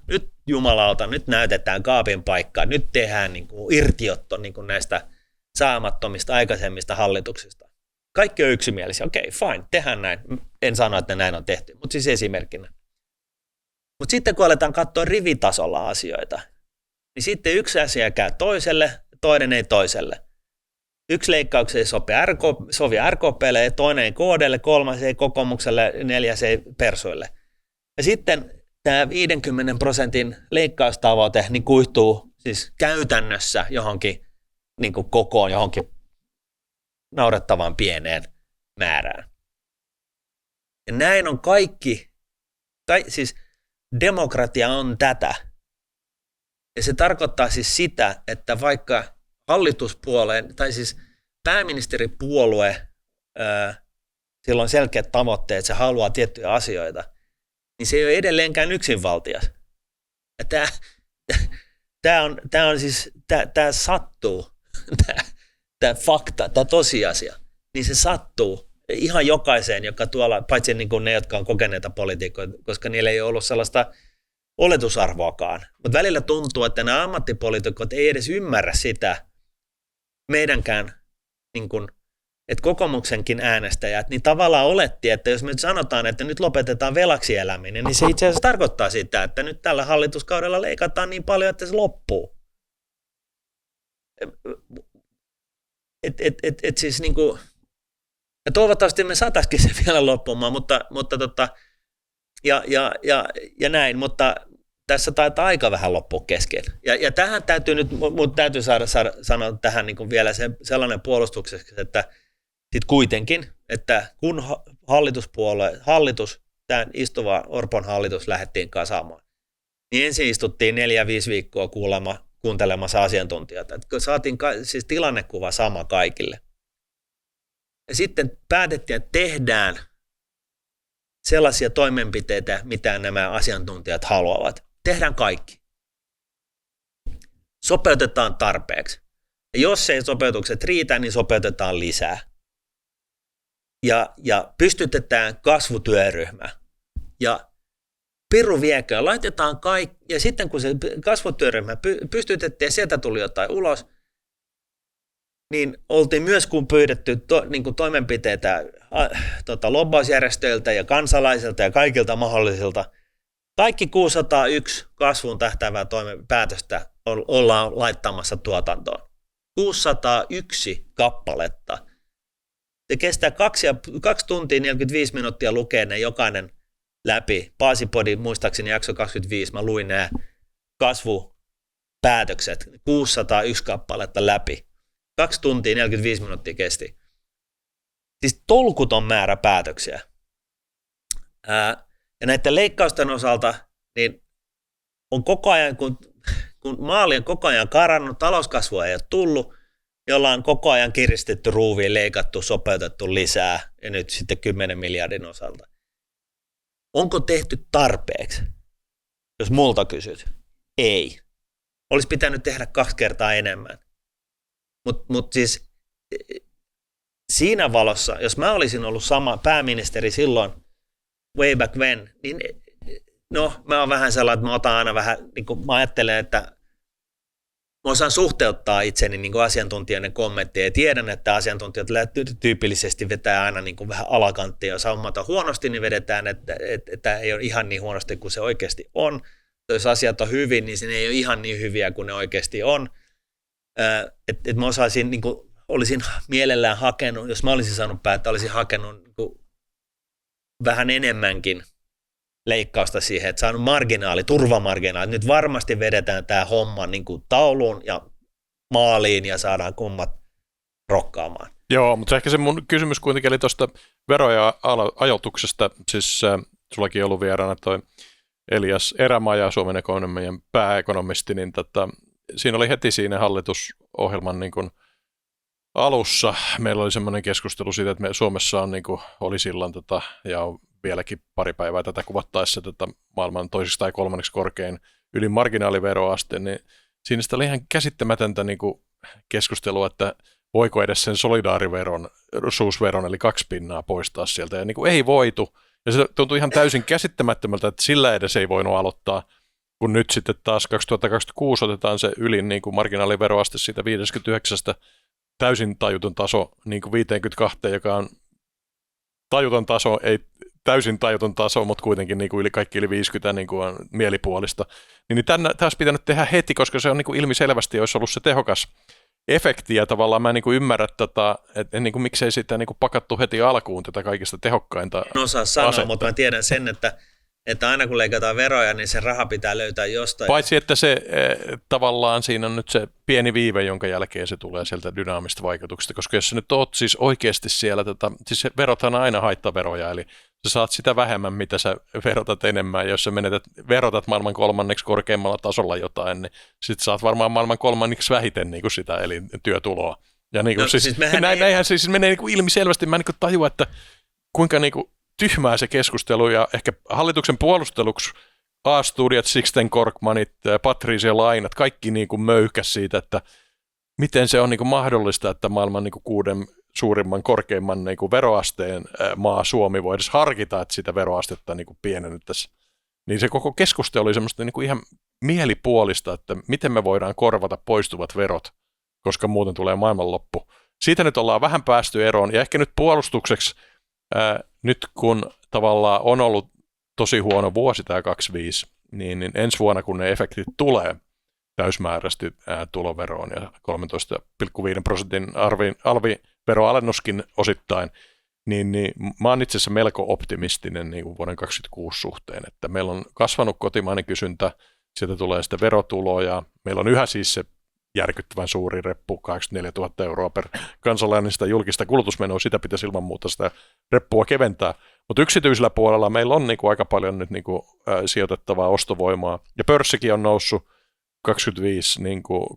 Nyt jumalauta, nyt näytetään kaapin paikkaa, nyt tehdään niin kuin irtiotto niin kuin näistä saamattomista aikaisemmista hallituksista. Kaikki on yksimielisiä. Okei, fine, tehdään näin. En sano, että näin on tehty, mutta siis esimerkkinä. Mutta sitten kun aletaan katsoa rivitasolla asioita, niin sitten yksi asia käy toiselle, toinen ei toiselle. Yksi leikkauksia ei sovi RKP:lle, toinen ei KD:lle, kolmas ei kokoomukselle, neljäs ei persuille. Ja sitten tämä 50% leikkaustavoite niin kuihtuu siis käytännössä johonkin niin kuin kokoon, johonkin naurettavan pieneen määrään. Ja näin on kaikki siis demokratia on tätä. Ja se tarkoittaa siis sitä, että vaikka hallituspuoleen, tai siis pääministeripuolue, sillä on selkeät tavoitteet, se haluaa tiettyjä asioita, niin se ei ole edelleenkään yksinvaltias. Tämä sattuu, tämä fakta, tämä tosiasia, niin se sattuu ihan jokaiseen, joka tuolla, paitsi niin kuin ne, jotka on kokeneita poliitikkoja, koska niillä ei ole ollut sellaista oletusarvoakaan. Mutta välillä tuntuu, että nämä ammattipoliitikot ei edes ymmärrä sitä meidänkään, niin kuin, että kokoomuksenkin äänestäjät, niin tavallaan oletti, että jos me sanotaan, että nyt lopetetaan velaksi eläminen, niin se itse asiassa tarkoittaa sitä, että nyt tällä hallituskaudella leikataan niin paljon, että se loppuu. Siis niin kuin, ja toivottavasti me saataisiin se vielä loppumaan, ja näin, mutta tässä taitaa aika vähän loppua kesken. Ja tähän täytyy nyt, mun täytyy sanoa tähän niin kuin vielä sellainen puolustukseksi, että sitten kuitenkin, että kun hallitus, tämä istuva Orpon hallitus lähdettiin kasaamaan, niin ensin istuttiin 4-5 viikkoa kuuntelemassa asiantuntijoita. Että saatiin siis tilannekuva sama kaikille. Ja sitten päätettiin, että tehdään sellaisia toimenpiteitä, mitä nämä asiantuntijat haluavat. Tehdään kaikki. Sopeutetaan tarpeeksi. Ja jos ei sopeutukset riitä, niin sopeutetaan lisää. Ja pystytetään kasvutyöryhmä. Ja piru vieköön, laitetaan kaikki. Ja sitten kun se kasvutyöryhmä pystytettiin ja sieltä tuli jotain ulos, niin oltiin myös kun pyydetty niin toimenpiteitä lobbausjärjestöiltä ja kansalaisilta ja kaikilta mahdollisilta. Kaikki 601 kasvuun tähtäävää päätöstä ollaan laittamassa tuotantoon. 601 kappaletta. Se kestää 2 tuntia 45 minuuttia lukea ne jokainen läpi. Paasipodi, muistaakseni jakso 25, mä luin nämä kasvupäätökset, 601 kappaletta läpi. 2 tuntia 45 minuuttia kesti. Siis tolkuton määrä päätöksiä. Ja näiden leikkausten osalta, niin on koko ajan, kun maali on koko ajan karannut, talouskasvua ei ole tullut, jolla on koko ajan kiristetty ruuviin, leikattu, sopeutettu lisää, ja nyt sitten 10 miljardin osalta. Onko tehty tarpeeksi? Jos multa kysyt, ei. Olisi pitänyt tehdä 2 kertaa enemmän. Mutta siis siinä valossa, jos mä olisin ollut sama pääministeri silloin, way back when, niin no mä oon vähän sellainen, että mä otan aina vähän, niin kuin mä ajattelen, että mä osaan suhteuttaa itseni niin kuin asiantuntijoiden kommentteja ja tiedän, että asiantuntijat tyypillisesti vetää aina niin kuin vähän alakanttia. Jos hommat on huonosti, niin vedetään, että ei ole ihan niin huonosti kuin se oikeasti on. Jos asiat on hyvin, niin se ei ole ihan niin hyviä kuin ne oikeasti on. Että mä osaisin, niin kuin, olisin mielellään hakenut, jos mä olisin saanut päättää, olisin hakenut niin kuin, vähän enemmänkin leikkausta siihen, että saanut turvamarginaali. Nyt varmasti vedetään tämä homma niin kuin tauluun ja maaliin ja saadaan kummat rokkaamaan. Joo, mutta ehkä se mun kysymys kuitenkin oli tuosta veroja ajoituksesta. Siis sullakin on ollut vieraana toi Elias Erämaja, Suomen ekonomian pääekonomisti, niin siinä oli heti siinä hallitusohjelman niin kuin alussa. Meillä oli semmoinen keskustelu siitä, että me Suomessa on, niin kuin, oli silloin ja on vieläkin pari päivää tätä kuvattaessa maailman toiseksi tai kolmanneksi korkein yli marginaaliveroaste, niin siinä sitä oli ihan käsittämätöntä niin kuin keskustelua, että voiko edes sen solidaariveron, eli 2% poistaa sieltä, ja niin kuin ei voitu. Ja se tuntui ihan täysin käsittämättömältä, että sillä edes ei voinut aloittaa, kun nyt sitten taas 2026 otetaan se ylin niin kuin marginaaliveroaste siitä täysin tajuton taso niin kuin 52, joka on tajuton taso, ei täysin tajuton taso, mutta kuitenkin niin kuin kaikki yli 50 niin kuin on mielipuolista. Niin tämä olisi pitänyt tehdä heti, koska se on niin kuin ilmiselvästi olisi ollut se tehokas efekti, ja tavallaan mä en niin kuin ymmärrä, että niin kuin miksei sitä niin kuin pakattu heti alkuun tätä kaikista tehokkainta. En osaa sanoa, mutta mä tiedän sen, että aina kun leikataan veroja, niin se raha pitää löytää jostain. Paitsi, että se tavallaan siinä on nyt se pieni viive, jonka jälkeen se tulee sieltä dynaamista vaikutuksesta, koska jos sä nyt oot siis oikeasti siellä, siis verothan on aina haittaveroja, eli sä saat sitä vähemmän, mitä sä verotat enemmän, ja jos sä verotat maailman kolmanneksi korkeimmalla tasolla jotain, niin sit saat varmaan maailman kolmanneksi vähiten niin kuin sitä, eli työtuloa. Ja niin kuin, siis näinhän siis menee niin kuin ilmiselvästi, mä en niin tajua, että kuinka niin kuin tyhmää se keskustelu, ja ehkä hallituksen puolusteluksi A-studiat, Sixten Korkmanit, Patricia Lainat, kaikki niin kuin möyhkäs siitä, että miten se on niin kuin mahdollista, että maailman niin kuin 6 suurimman, korkeimman niin kuin veroasteen maa Suomi voi edes harkita, että sitä veroastetta niin kuin pienennettäisiin. Niin se koko keskustelu oli semmoista niin kuin ihan mielipuolista, että miten me voidaan korvata poistuvat verot, koska muuten tulee maailmanloppu. Siitä nyt ollaan vähän päästy eroon, ja ehkä nyt puolustukseksi, nyt kun tavallaan on ollut tosi huono vuosi tämä 25, niin ensi vuonna kun ne efektit tulee täysmääräisesti tuloveroon ja 13,5% alviveroalennuskin osittain, niin mä oon itse asiassa melko optimistinen niin kuin vuoden 2026 suhteen, että meillä on kasvanut kotimainen kysyntä, sieltä tulee sitä verotuloja, meillä on yhä siis se järkyttävän suuri reppu, 84 000 euroa per kansalainen sitä julkista kulutusmenoa, sitä pitäisi ilman muuta sitä reppua keventää. Mutta yksityisellä puolella meillä on niinku aika paljon nyt niinku, sijoitettavaa ostovoimaa, ja pörssikin on noussut 25, niinku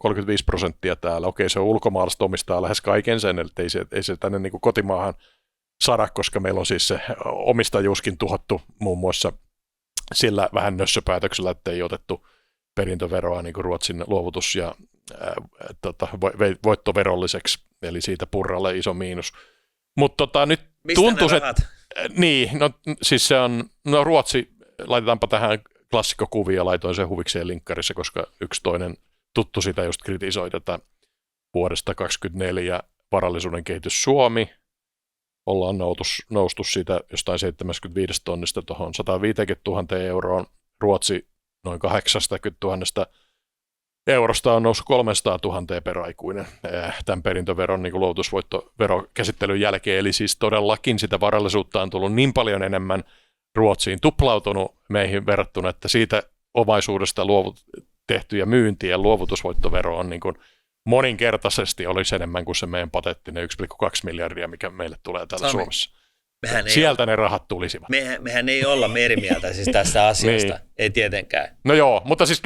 35% täällä. Okei, se on ulkomaalaiset omistaa lähes kaiken sen, eli ei se tänne niinku kotimaahan sada, koska meillä on siis se omistajuuskin tuhottu muun muassa sillä vähän nössöpäätöksellä, että ei otettu perintöveroa niin kuin Ruotsin luovutus- ja voittoverolliseksi, eli siitä Purralle iso miinus. Mutta nyt mistä tuntuu, että niin, no siis se on, no Ruotsi, laitetaanpa tähän klassikkokuvia, laitoin sen huvikseen linkkarissa, koska yksi toinen tuttu sitä just kritisoi tätä vuodesta 2024 varallisuuden kehitys Suomi. Ollaan noustu siitä jostain 75 tonnista tuohon 150 000 euroon. Ruotsi noin 80 000 eurosta on noussut 300 000 per aikuinen tämän perintöveron niin luovutusvoittoverokäsittelyn jälkeen. Eli siis todellakin sitä varallisuutta on tullut niin paljon enemmän Ruotsiin, tuplautunut meihin verrattuna, että siitä omaisuudesta tehtyjä myyntiä luovutusvoittovero on niin kuin moninkertaisesti olisi enemmän kuin se meidän patettinen 1,2 miljardia, mikä meille tulee täällä Suomessa. Sieltä ne rahat tulisivat. Mehän ei olla eri mieltä siis tästä asiasta, niin. Ei tietenkään. No joo, mutta siis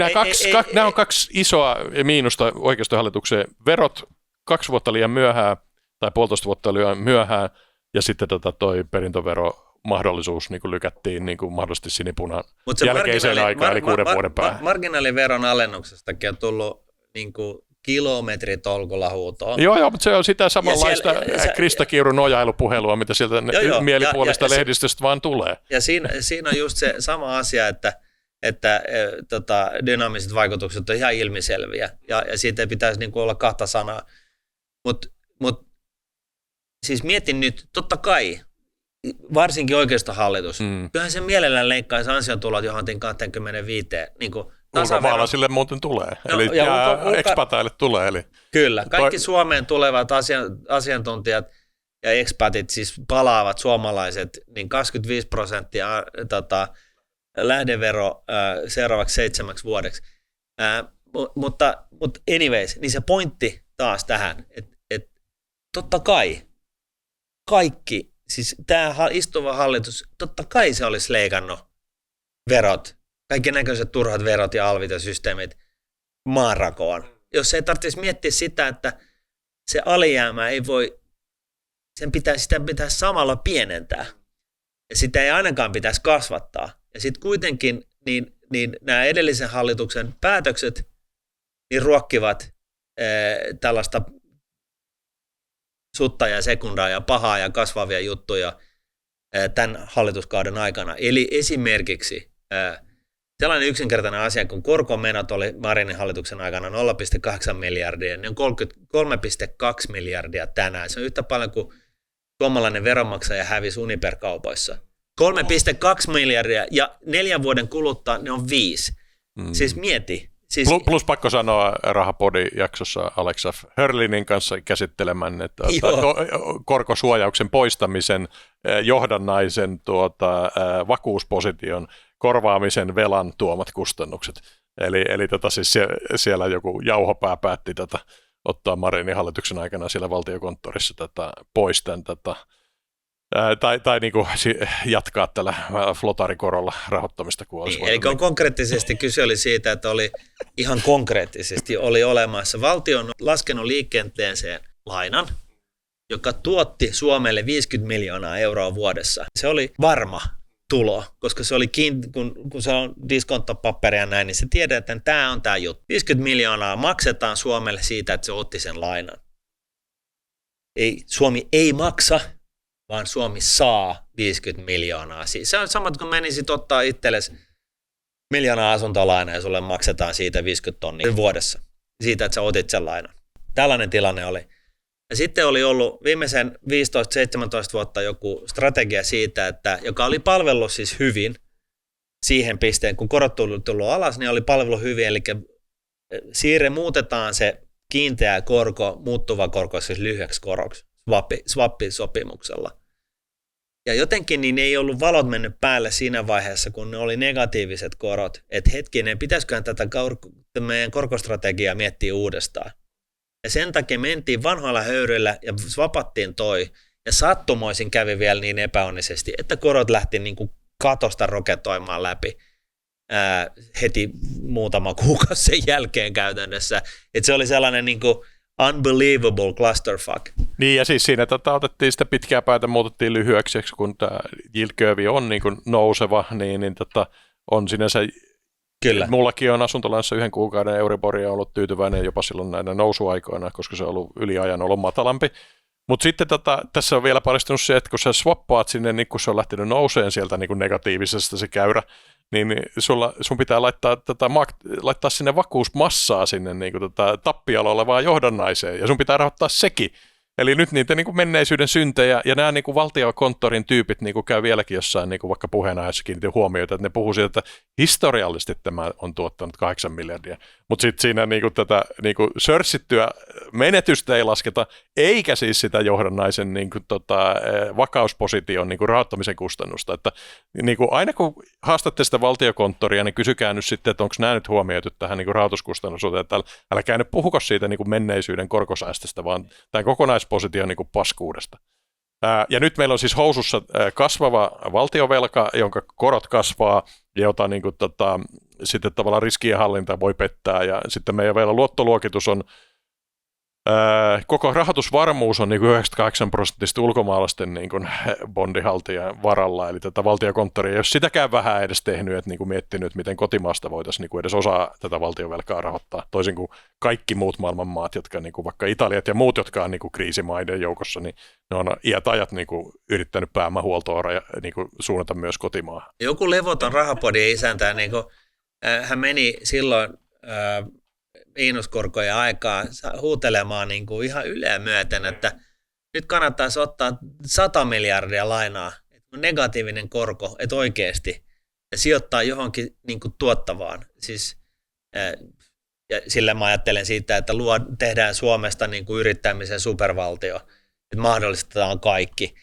nämä on kaksi isoa miinusta oikeistohallitukseen. Verot 2 vuotta liian myöhään tai 1,5 vuotta liian myöhään, ja sitten toi perintövero mahdollisuus niin kuin lykättiin niin kuin mahdollisesti sinipunan jälkeiseen aikaan, eli 6 vuoden päähän. Marginaaliveron alennuksestakin on tullut niin kuin kilometritolkulla huutoon. Joo, mutta se on sitä samanlaista Krista Kiurun nojailupuhelua, mitä sieltä mielipuolista lehdistöstä vaan tulee. Ja siinä on just se sama asia, että dynaamiset vaikutukset on ihan ilmiselviä, ja siitä ei pitäisi niin kuin olla kahta sanaa. Mut, siis mietin nyt, totta kai, varsinkin oikeistohallitus, kyllähän se mielellään leikkaisi ansiotulot johonkin 25, niin kuin ulkomaalaisille muuten tulee, eli expataille tulee. Eli kyllä, kaikki Suomeen tulevat asiantuntijat ja expatit, siis palaavat suomalaiset, niin 25% lähdevero seuraavaksi 7 vuodeksi. Mutta anyways, niin se pointti taas tähän, että totta kai kaikki, siis tämä istuva hallitus, totta kai se olisi leikannut verot, kaikki näköiset turhat verot ja alvit ja systeemit maanrakoon. Jos ei tarvitsisi miettiä sitä, että se alijäämä ei voi, sitä pitäisi samalla pienentää. Ja sitä ei ainakaan pitäisi kasvattaa. Ja sitten kuitenkin niin nämä edellisen hallituksen päätökset niin ruokkivat tällaista sutta ja sekundaa ja pahaa ja kasvavia juttuja tämän hallituskauden aikana. Eli esimerkiksi sellainen yksinkertainen asia, kun korkomenot oli Marinin hallituksen aikana 0,8 miljardia, ne on 3,2 miljardia tänään. Se on yhtä paljon kuin suomalainen veronmaksaja hävisi Uniper-kaupoissa. 3,2 miljardia ja 4 vuoden kuluttua ne on 5. Siis mieti. Siis... Plus pakko sanoa Rahapodi-jaksossa Alexa Hörlinin kanssa käsittelemään, että korkosuojauksen poistamisen, johdannaisen vakuusposition korvaamisen velan tuomat kustannukset. Eli siis siellä joku jauhopää päätti ottaa Marinin hallituksen aikana siellä valtiokonttorissa pois tämän tai niin kuin jatkaa tällä flotarikorolla rahoittamista kuolisi. Eli konkreettisesti kyse oli siitä, että oli ihan konkreettisesti oli olemassa. Valtio on laskenut liikenteeseen lainan, joka tuotti Suomelle 50 miljoonaa euroa vuodessa. Se oli varma tulo, koska se oli kun se on diskonttopaperia näin, niin se tiedetään, että tämä on tämä juttu. 50 miljoonaa maksetaan Suomelle siitä, että se otti sen lainan. Suomi ei maksa, vaan Suomi saa 50 miljoonaa. Se on sama, kun menisit ottaa itsellesi miljoonaa asuntolainaa ja sulle maksetaan siitä 50 tonnia vuodessa, siitä, että sä otit sen lainan. Tällainen tilanne oli. Ja sitten oli ollut viimeisen 15-17 vuotta joku strategia siitä, joka oli palvellut siis hyvin siihen pisteen, kun korot tullut alas, niin oli palvellut hyvin, eli muutetaan se kiinteä korko, muuttuva korko siis lyhyeksi koroksi, swap-sopimuksella. Ja jotenkin niin ei ollut valot mennyt päälle siinä vaiheessa, kun ne oli negatiiviset korot, että hetkinen, pitäisiköhän tätä meidän korkostrategiaa miettiä uudestaan. Ja sen takia mentiin vanhoilla höyryillä ja swapattiin toi, ja sattumoisin kävi vielä niin epäonnisesti, että korot lähti niin kuin katosta roketoimaan läpi heti muutama kuukausi sen jälkeen käytännössä. Että se oli sellainen niin kuin unbelievable clusterfuck. Niin, ja siis siinä otettiin sitä pitkää päätä, muutettiin lyhyeksi, kun tämä yield curve on niin kuin nouseva, niin on sinänsä. Kyllä. Mullakin on asuntolainassa 1 kuukauden Euriboria ollut tyytyväinen jopa silloin näinä nousuaikoina, koska se on ollut yliajan ollut matalampi. Mutta sitten tässä on vielä paljastunut se, että kun sä swappaat sinne, niin kun se on lähtenyt nouseen sieltä niin kuin negatiivisesta se käyrä, niin sun pitää laittaa sinne vakuusmassaa sinne niin kuin tappialla olevaan johdannaiseen, ja sun pitää rahoittaa sekin. Eli nyt niitä niin kuin menneisyyden syntejä, ja nämä niin kuin valtiokonttorin tyypit niin kuin käy vieläkin jossain niin kuin vaikka puheenaiheessa kiinnitin huomioita, että ne puhuu siitä, että historiallisesti tämä on tuottanut 8 miljardia. Mutta sitten siinä niin kuin tätä niin kuin sörssittyä menetystä ei lasketa, eikä siis sitä johdannaisen niin kuin vakausposition niin kuin rahoittamisen kustannusta. Että niin kuin aina kun haastatte sitä valtiokonttoria, niin kysykää nyt sitten, että onko nämä nyt huomioitu tähän niin kuin rahoituskustannusuuteen, että älkää nyt puhuko siitä niin kuin menneisyyden korkosäästöstä, vaan tämän kokonaisposition niin kuin paskuudesta. Ja nyt meillä on siis housussa kasvava valtiovelka, jonka korot kasvaa, ja jota niin kuin, sitten tavallaan riskienhallinta voi pettää, ja sitten meidän vielä luottoluokitus on, koko rahoitusvarmuus on niin kuin 98% ulkomaalaisten niin kuin bondihaltijan varalla, eli tätä valtiokonttoria ei ole sitäkään vähän edes tehnyt, että niin kuin miettinyt, miten kotimaasta voitaisiin niin kuin edes osaa tätä valtionvelkaa rahoittaa, toisin kuin kaikki muut maailman maat, jotka niin kuin vaikka Italiat ja muut, jotka on niin kuin kriisimaiden joukossa, niin ne on iät ajat niin kuin yrittänyt pääomahuoltoa ja niin kuin suunnata myös kotimaahan. Joku levoton rahapodin isäntä, niin kuin, hän meni silloin miinuskorkojen aikaa huutelemaan niin kuin ihan yleä myöten, että nyt kannattaisi ottaa 100 miljardia lainaa, negatiivinen korko, että oikeasti, ja sijoittaa johonkin niin kuin tuottavaan. Siis, ja sillä mä ajattelen siitä, että tehdään Suomesta niin kuin yrittämisen supervaltio, että mahdollistetaan kaikki.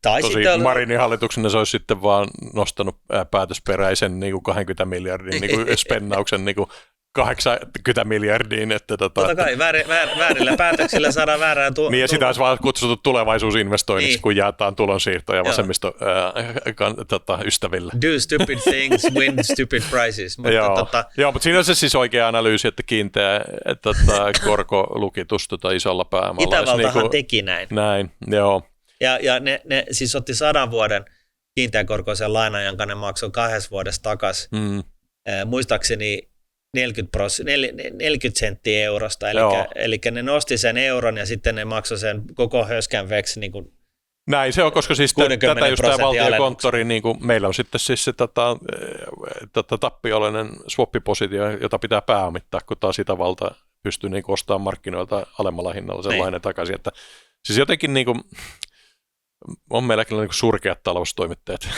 Tosi Marinin hallituksena se olisi sitten vaan nostanut päätösperäisen niin kuin 20 miljardin niin kuin spennauksen niin kuin 80 miljardiin. Totta kai, väärillä päätöksillä saadaan väärää niin, ja sitä olisi vaan kutsuttu tulevaisuusinvestoinniksi, niin, kun jaetaan tulonsiirtoja vasemmisto ystäville. Do stupid things, win stupid prices. Mutta Joo, mutta siinä on se siis oikea analyysi, että kiinteä korkolukitus isolla pääomalla. Itävaltahan teki näin. Näin, joo. Ja ne siis otti 100 vuoden kiinteäkorkoisen lainan, jonka ne maksoi 2 vuodessa takaisin. Muistaakseni 40 senttiä eurosta, eli ne nosti sen euron ja sitten ne maksoi sen koko höskän veksi niin kuin Näin se on, koska siis tätä just tämä valtiokonttori, niin kuin meillä on sitten siis se tappiollinen swappipositio, jota pitää pääomittaa, kun taas Itävalta pystyy niin ostamaan markkinoilta alemmalla hinnalla sellainen takaisin. Että, siis jotenkin niin kuin, on meilläkin niin kuin surkeat taloustoimittajat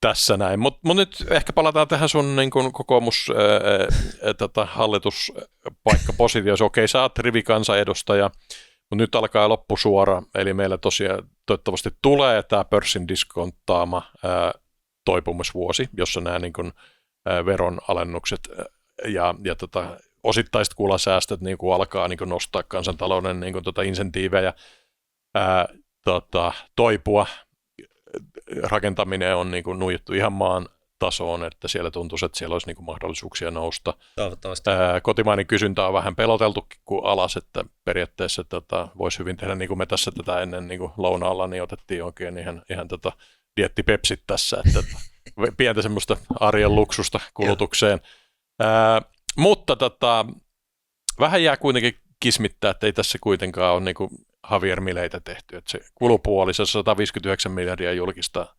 tässä näin. Mutta nyt ehkä palataan tähän sun niin kuin kokoomus hallituspaikkapositioon. Okei, sä oot rivikansanedustaja. Mutta nyt alkaa loppusuora, eli meillä tosiaan toivottavasti tulee tämä pörssin diskonttaama toipumisvuosi, jossa nämä niin kuin, veronalennukset ja osittaiset kulasäästöt niin kuin alkaa niin kuin nostaa kansantalouden niin kuin, insentiivejä toipua. Rakentaminen on niin kuin, nuijittu ihan maan tasoon, että siellä tuntuisi, että siellä olisi niin kuin mahdollisuuksia nousta. Toivottavasti. Kotimainen kysyntä on vähän peloteltukin kuin alas, että periaatteessa voisi hyvin tehdä, niin kuin me tässä tätä ennen niin kuin lounaalla, niin otettiin oikein ihan dieettipepsit tässä, että pientä semmoista arjen luksusta kulutukseen. Mutta vähän jää kuitenkin kismittää, että ei tässä kuitenkaan ole niin kuin Javier Mileitä tehty, että se kulupuoli, se 159 miljardia julkista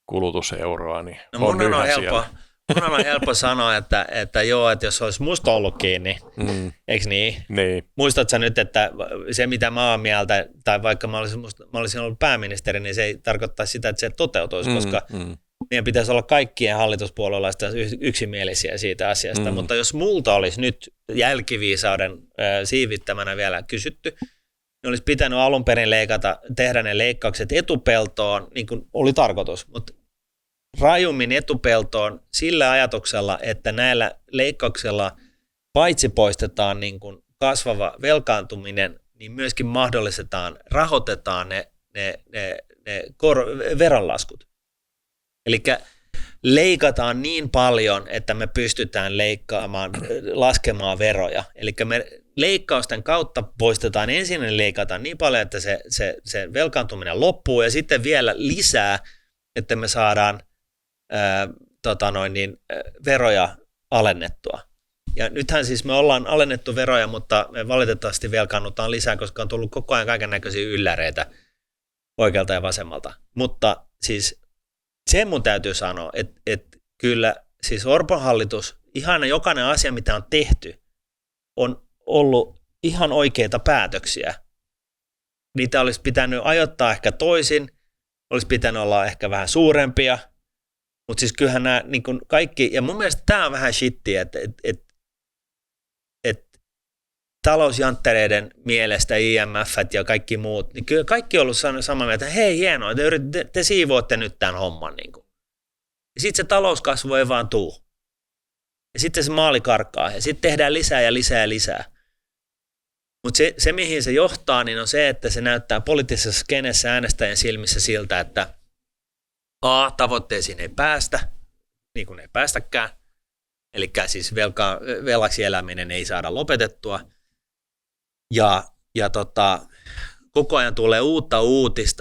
kulutuseuroa, niin on yhä siellä. Mun on helppo sanoa, että joo, että jos olisi musta ollut kiinni, eikö niin? Niin. Muistatko sä nyt, että se mitä mä oon mieltä, tai vaikka mä olisin ollut pääministeri, niin se ei tarkoittaisi sitä, että se toteutuisi, koska meidän pitäisi olla kaikkien hallituspuolueilla yksimielisiä siitä asiasta, mutta jos multa olisi nyt jälkiviisauden siivittämänä vielä kysytty, niin olisi pitänyt alun perin tehdä ne leikkaukset etupeltoon, niin kuin oli tarkoitus, mutta rajummin etupeltoon sillä ajatuksella, että näillä leikkauksilla paitsi poistetaan niin kuin kasvava velkaantuminen, niin myöskin rahoitetaan ne veronlaskut. Eli leikataan niin paljon, että me pystytään laskemaan veroja. Eli me leikkausten kautta poistetaan, ensin leikataan niin paljon, että se velkaantuminen loppuu ja sitten vielä lisää, että me saadaan veroja alennettua. Ja nythän siis me ollaan alennettu veroja, mutta me valitettavasti velkaannutaan lisää, koska on tullut koko ajan kaikennäköisiä ylläreitä oikealta ja vasemmalta. Mutta siis se mun täytyy sanoa, että kyllä siis Orpon hallitus, ihan jokainen asia, mitä on tehty, on ollut ihan oikeita päätöksiä. Niitä olisi pitänyt ajoittaa ehkä toisin, olisi pitänyt olla ehkä vähän suurempia, mutta siis kyllähän nämä niin kuin kaikki, ja mun mielestä tämä on vähän shittiä, että talousjanttereiden mielestä IMF ja kaikki muut, niin kyllä kaikki on ollut samaa mieltä, että hei hienoa, te siivoatte nyt tämän homman. Niin kuin. Ja sitten se talouskasvu ei vaan tuu. Ja sitten se maali karkaa ja sitten tehdään lisää ja lisää ja lisää. Mutta se, mihin se johtaa, niin on se, että se näyttää poliittisessa skenessä äänestäjän silmissä siltä, että tavoitteisiin ei päästä, niin kuin ei päästäkään. Eli siis velaksi eläminen ei saada lopetettua. Ja koko ajan tulee uutta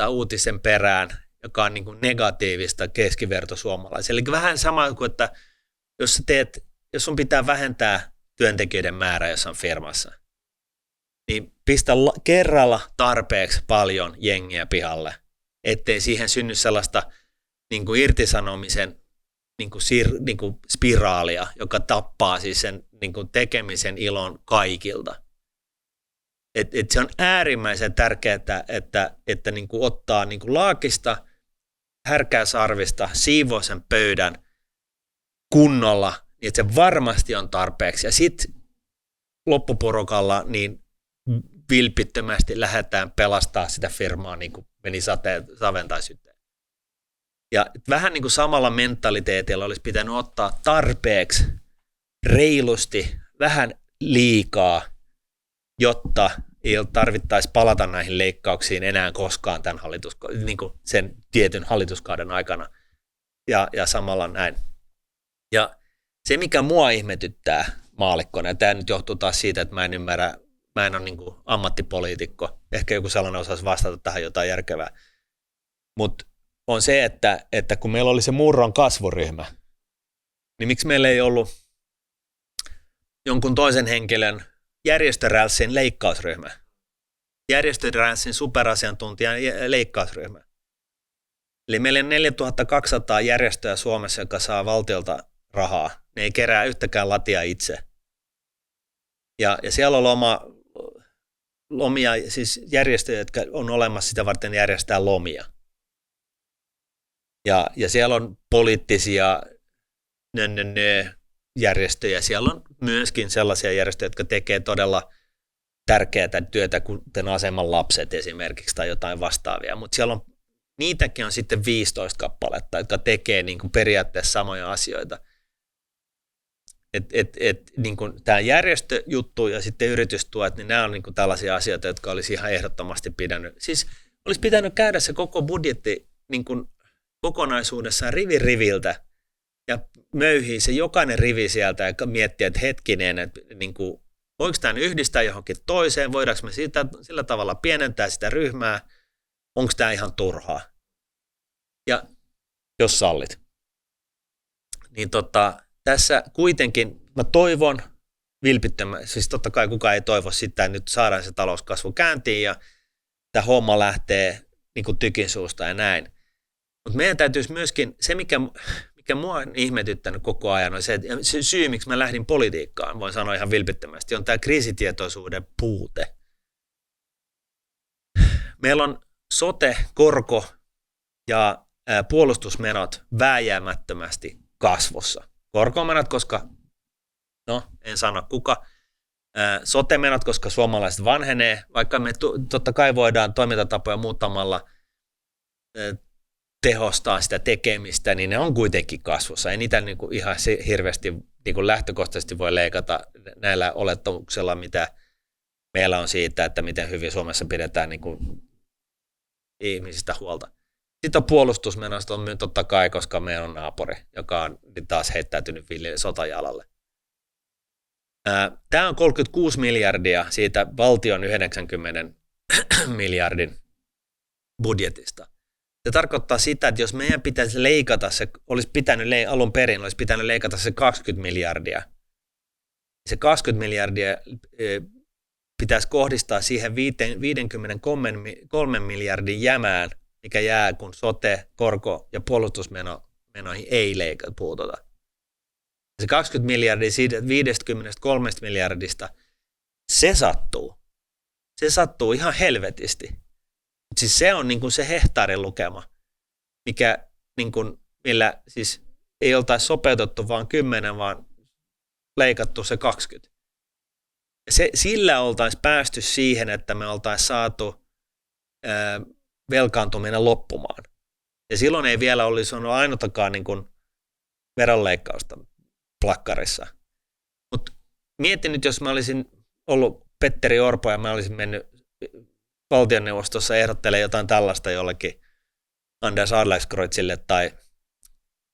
uutisen perään, joka on niin kuin negatiivista keskivertosuomalaisille. Eli vähän sama kuin, että jos sun pitää vähentää työntekijöiden määrää jossain firmassa, niin pistä kerralla tarpeeksi paljon jengiä pihalle, ettei siihen synny sellaista niin kuin irtisanomisen niin kuin spiraalia, joka tappaa siis sen niin kuin tekemisen ilon kaikilta. Et se on äärimmäisen tärkeää, että niin kuin ottaa niin kuin laakista, härkää sarvista, siivoo sen pöydän kunnolla, niin että se varmasti on tarpeeksi. Ja sitten loppuporukalla niin vilpittömästi lähdetään pelastaa sitä firmaa, niin kuin meni saven tai syteen. Ja vähän niin kuin samalla mentaliteetilla olisi pitänyt ottaa tarpeeksi reilusti, vähän liikaa, jotta ei tarvittaisi palata näihin leikkauksiin enää koskaan tämän niin kuin sen tietyn hallituskauden aikana. Ja samalla näin. Ja se, mikä mua ihmetyttää maallikkona, ja tämä nyt johtuu taas siitä, että mä en ole niin kuin ammattipoliitikko, ehkä joku sellainen osaisi vastata tähän jotain järkevää, mutta on se, että kun meillä oli se Murron kasvuryhmä, niin miksi meillä ei ollut jonkun toisen henkilön järjestörälssin leikkausryhmä? järjestöränssin superasiantuntijan leikkausryhmä. Eli meillä on 4200 järjestöä Suomessa, joka saa valtiolta rahaa. Ne ei kerää yhtäkään latia itse. Ja siellä on lomia, siis järjestöjä, jotka on olemassa sitä varten järjestää lomia. Ja siellä on poliittisia järjestöjä. Siellä on myöskin sellaisia järjestöjä, jotka tekee todella tärkeää työtä, kuten Aseman lapset esimerkiksi tai jotain vastaavia. Mutta siellä on, niitäkin on sitten 15 kappaletta, jotka tekee niin kuin periaatteessa samoja asioita. Niin tämä järjestöjuttu ja sitten yritystuet, niin nämä on niin kuin tällaisia asioita, jotka olisi ihan ehdottomasti olisi pitänyt käydä se koko budjetti niin kuin kokonaisuudessaan riviltä ja möyhii se jokainen rivi sieltä ja miettiä, että hetkinen, että niin kuin, voiko tämän yhdistää johonkin toiseen, voidaanko me sillä tavalla pienentää sitä ryhmää, onko tämä ihan turhaa. Ja jos sallit, niin tässä kuitenkin mä toivon vilpittömän, siis totta kai kukaan ei toivo sitä, että nyt saadaan se talouskasvu käyntiin ja tämä homma lähtee niin kuin tykin suusta ja näin. Mutta meidän täytyisi myöskin, se mikä mua on ihmetyttänyt koko ajan, on se, että se syy, miksi mä lähdin politiikkaan, voin sanoa ihan vilpittömästi, on tämä kriisitietoisuuden puute. Meillä on sote, korko ja puolustusmenot vääjäämättömästi kasvussa. Korkomenot, koska, no en sano kuka, sote-menot, koska suomalaiset vanhenee, vaikka me totta kai voidaan toimintatapoja muuttamalla tehostaa sitä tekemistä, niin ne on kuitenkin kasvussa. Ei niitä niin kuin ihan hirveästi niin kuin lähtökohtaisesti voi leikata näillä olettamuksella, mitä meillä on siitä, että miten hyvin Suomessa pidetään niin kuin ihmisistä huolta. Sitten on puolustusmenosta on totta kai, koska meillä on naapuri, joka on taas heittäytynyt sotajalalle. Tämä on 36 miljardia siitä valtion 90 miljardin budjetista. Se tarkoittaa sitä, että jos meidän pitäisi leikata se, alun perin olisi pitänyt leikata se 20 miljardia. Se 20 miljardia pitäisi kohdistaa siihen 53 miljardin jämään, mikä jää, kun sote, korko ja puolustusmenoihin ei puututa. Se 20 miljardia siitä 53 miljardista, se sattuu ihan helvetisti. Mutta siis se on niin kuin se hehtaarin lukema, mikä, niin kuin, millä siis ei oltaisi sopeutettu vaan 10, vaan leikattu se 20. Ja sillä oltaisiin päästy siihen, että me oltaisiin saatu velkaantuminen loppumaan. Ja silloin ei vielä olisi ollut ainoatakaan niin kuin veronleikkausta plakkarissa. Mutta mietin nyt, jos mä olisin ollut Petteri Orpo ja mä olisin mennyt valtionneuvostossa ehdottelemaan jotain tällaista jollekin Anders Adlercreutzille tai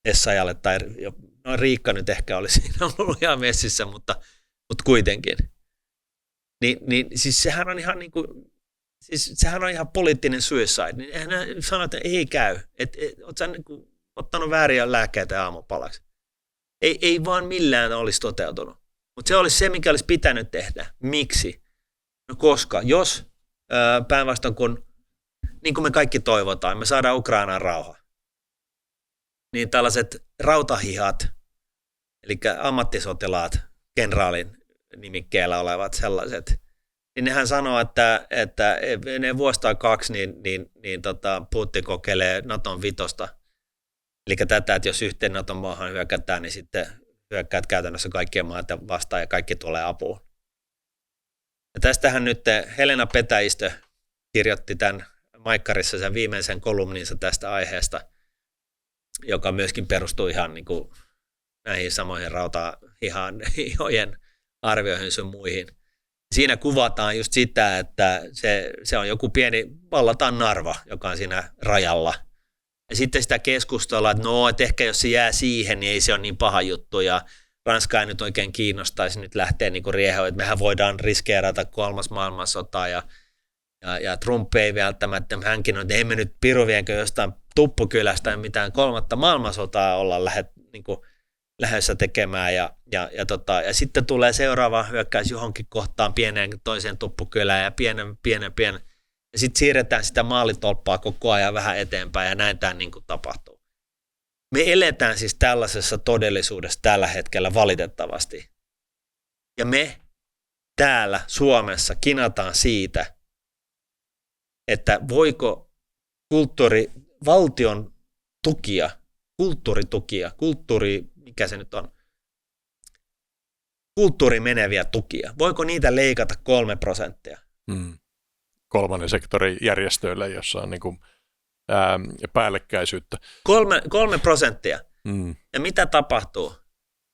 Essayalle tai no Riikka nyt ehkä olisi ollut ihan messissä, mutta kuitenkin. Niin siis sehän on ihan niin kuin, siis sehän on ihan poliittinen suicide. Niin eihän sano, että ei käy. Oot sä niin kuin ottanut vääriä lääkkeitä aamupalaksi. Ei vaan millään olisi toteutunut. Mutta se olisi se, mikä olisi pitänyt tehdä. Miksi? No koska jos päinvastoin kun, niin kuin me kaikki toivotaan, me saadaan Ukrainaan rauha, niin tällaiset rautahihat, eli ammattisotilaat, kenraalin nimikkeellä olevat sellaiset, niin nehän sanoo, että ne vuosi tai 2, niin Putin kokeilee Naton 5. Eli tätä, että jos yhteen Naton maahan hyökätään, niin sitten hyökkäät käytännössä kaikkien maita vastaan ja kaikki tulee apuun. Ja tästähän nyt Helena Petäistö kirjoitti tämän Maikkarissa sen viimeisen kolumninsa tästä aiheesta, joka myöskin perustuu ihan niin kuin näihin samoihin rautahihojen arvioihin sun muihin. Siinä kuvataan just sitä, että se on joku pieni vallataan narva, joka on siinä rajalla. Ja sitten sitä keskustelua, että no, että ehkä jos se jää siihen, niin ei se ole niin paha juttu. Ja Ranska ei nyt oikein kiinnostaisi nyt lähteä niin riehoon, että mehän voidaan riskeerata 3. maailmansota. Ja Trump ei välttämättä, hänkin on, että emme nyt piru vienkö jostain Tuppukylästä mitään 3. maailmansotaa olla niin lähdössä tekemään ja sitten tulee seuraava hyökkäys johonkin kohtaan pieneen toiseen tuppukylään ja pienen. Ja sitten siirretään sitä maalitolppaa koko ajan vähän eteenpäin ja näin tämä niin kuin tapahtuu. Me eletään siis tällaisessa todellisuudessa tällä hetkellä valitettavasti. Ja me täällä Suomessa kinataan siitä, että voiko valtion tukia, mikä se nyt on, kulttuuri meneviä tukia, voiko niitä leikata 3%? Kolmannen sektorin järjestöille, jossa on niin kuin, päällekkäisyyttä. 3%. Ja mitä tapahtuu?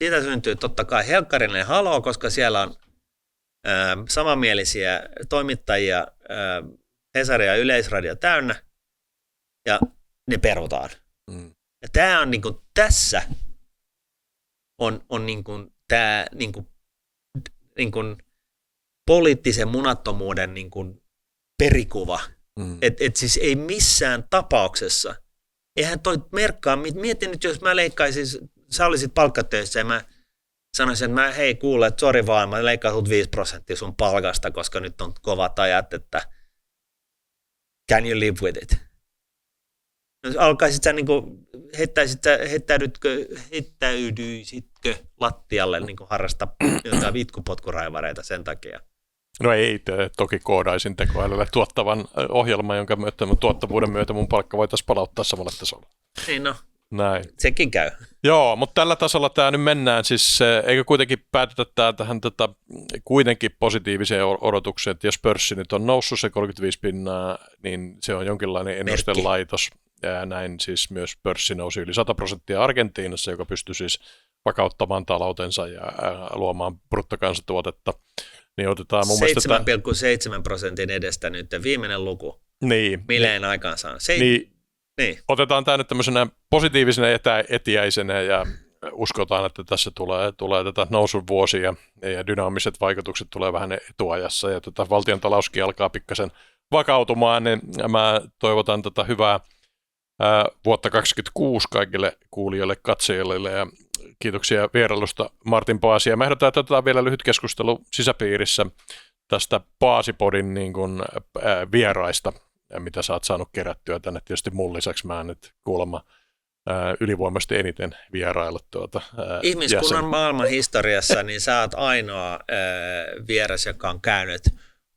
Siitä syntyy totta kai helkkarinen haloo, koska siellä on samanmielisiä toimittajia, Hesari ja Yleisradio täynnä, ja ne perutaan. Ja tämä on niinku, tässä on niinku, tämä niinku, poliittisen munattomuuden niinku, perikuva. Et siis ei missään tapauksessa, eihän toi merkkaa, mietin nyt, jos mä leikkaisin, sä olisit palkkatöissä ja mä sanoisin, että hei kuule, että sori vaan, mä leikkaan sut 5% sun palkasta, koska nyt on kovat ajat, että can you live with it? Jos alkaisit sä niinku, heittäydyisitkö lattialle niinku harrasta jotain vitkupotkuraivareita sen takia? No ei, toki koodaisin tekoälylle tuottavan ohjelman, jonka tuottavuuden myötä mun palkka voitaisiin palauttaa samalle tasolle. Niin no, näin. Sekin käy. Joo, mutta tällä tasolla tämä nyt mennään, siis eikö kuitenkin päätetä tähän kuitenkin positiiviseen odotukseen, että jos pörssi nyt on noussut se 35%, niin se on jonkinlainen ennustelaitos. Ja näin siis myös pörssi nousi yli 100% Argentiinassa, joka pystyi siis vakauttamaan taloutensa ja luomaan bruttokansantuotetta. Niin otetaan mun 7,7% edestä nyt viimeinen luku. Niin. Milleen aikaan saa. Niin. Otetaan tämä nyt tämmöisenä positiivisena etiäisenä ja uskotaan, että tässä tulee tätä nousun vuosia ja dynaamiset vaikutukset tulee vähän etuajassa ja valtion talouskin alkaa pikkasen vakautumaan, niin mä toivotan tätä hyvää vuotta 2026 kaikille kuulijoille, katsojille ja kiitoksia vierailusta Martin Paasi. Ja mä ehdotan, että otetaan vielä lyhyt keskustelu sisäpiirissä tästä Paasipodin niin kuin, vieraista, mitä sä oot saanut kerättyä tänne. Tietysti mun lisäksi mä en nyt kuulemma ylivoimaisesti eniten vieraillut ihmiskunnan maailman historiassa, niin sä oot ainoa vieras, joka on käynyt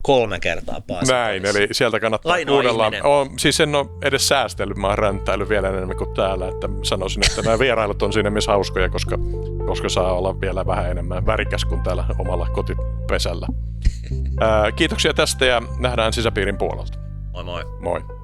3 kertaa Paasipodissa. Näin, eli sieltä kannattaa kuunnella. Siis en ole edes säästellyt, mä oon ränttäillyt vielä enemmän kuin täällä, että sanoisin, että nämä vierailut on siinä mielessä hauskoja, koska saa olla vielä vähän enemmän värikäs kuin täällä omalla kotipesällä. Kiitoksia tästä ja nähdään sisäpiirin puolelta. Moi moi. Moi.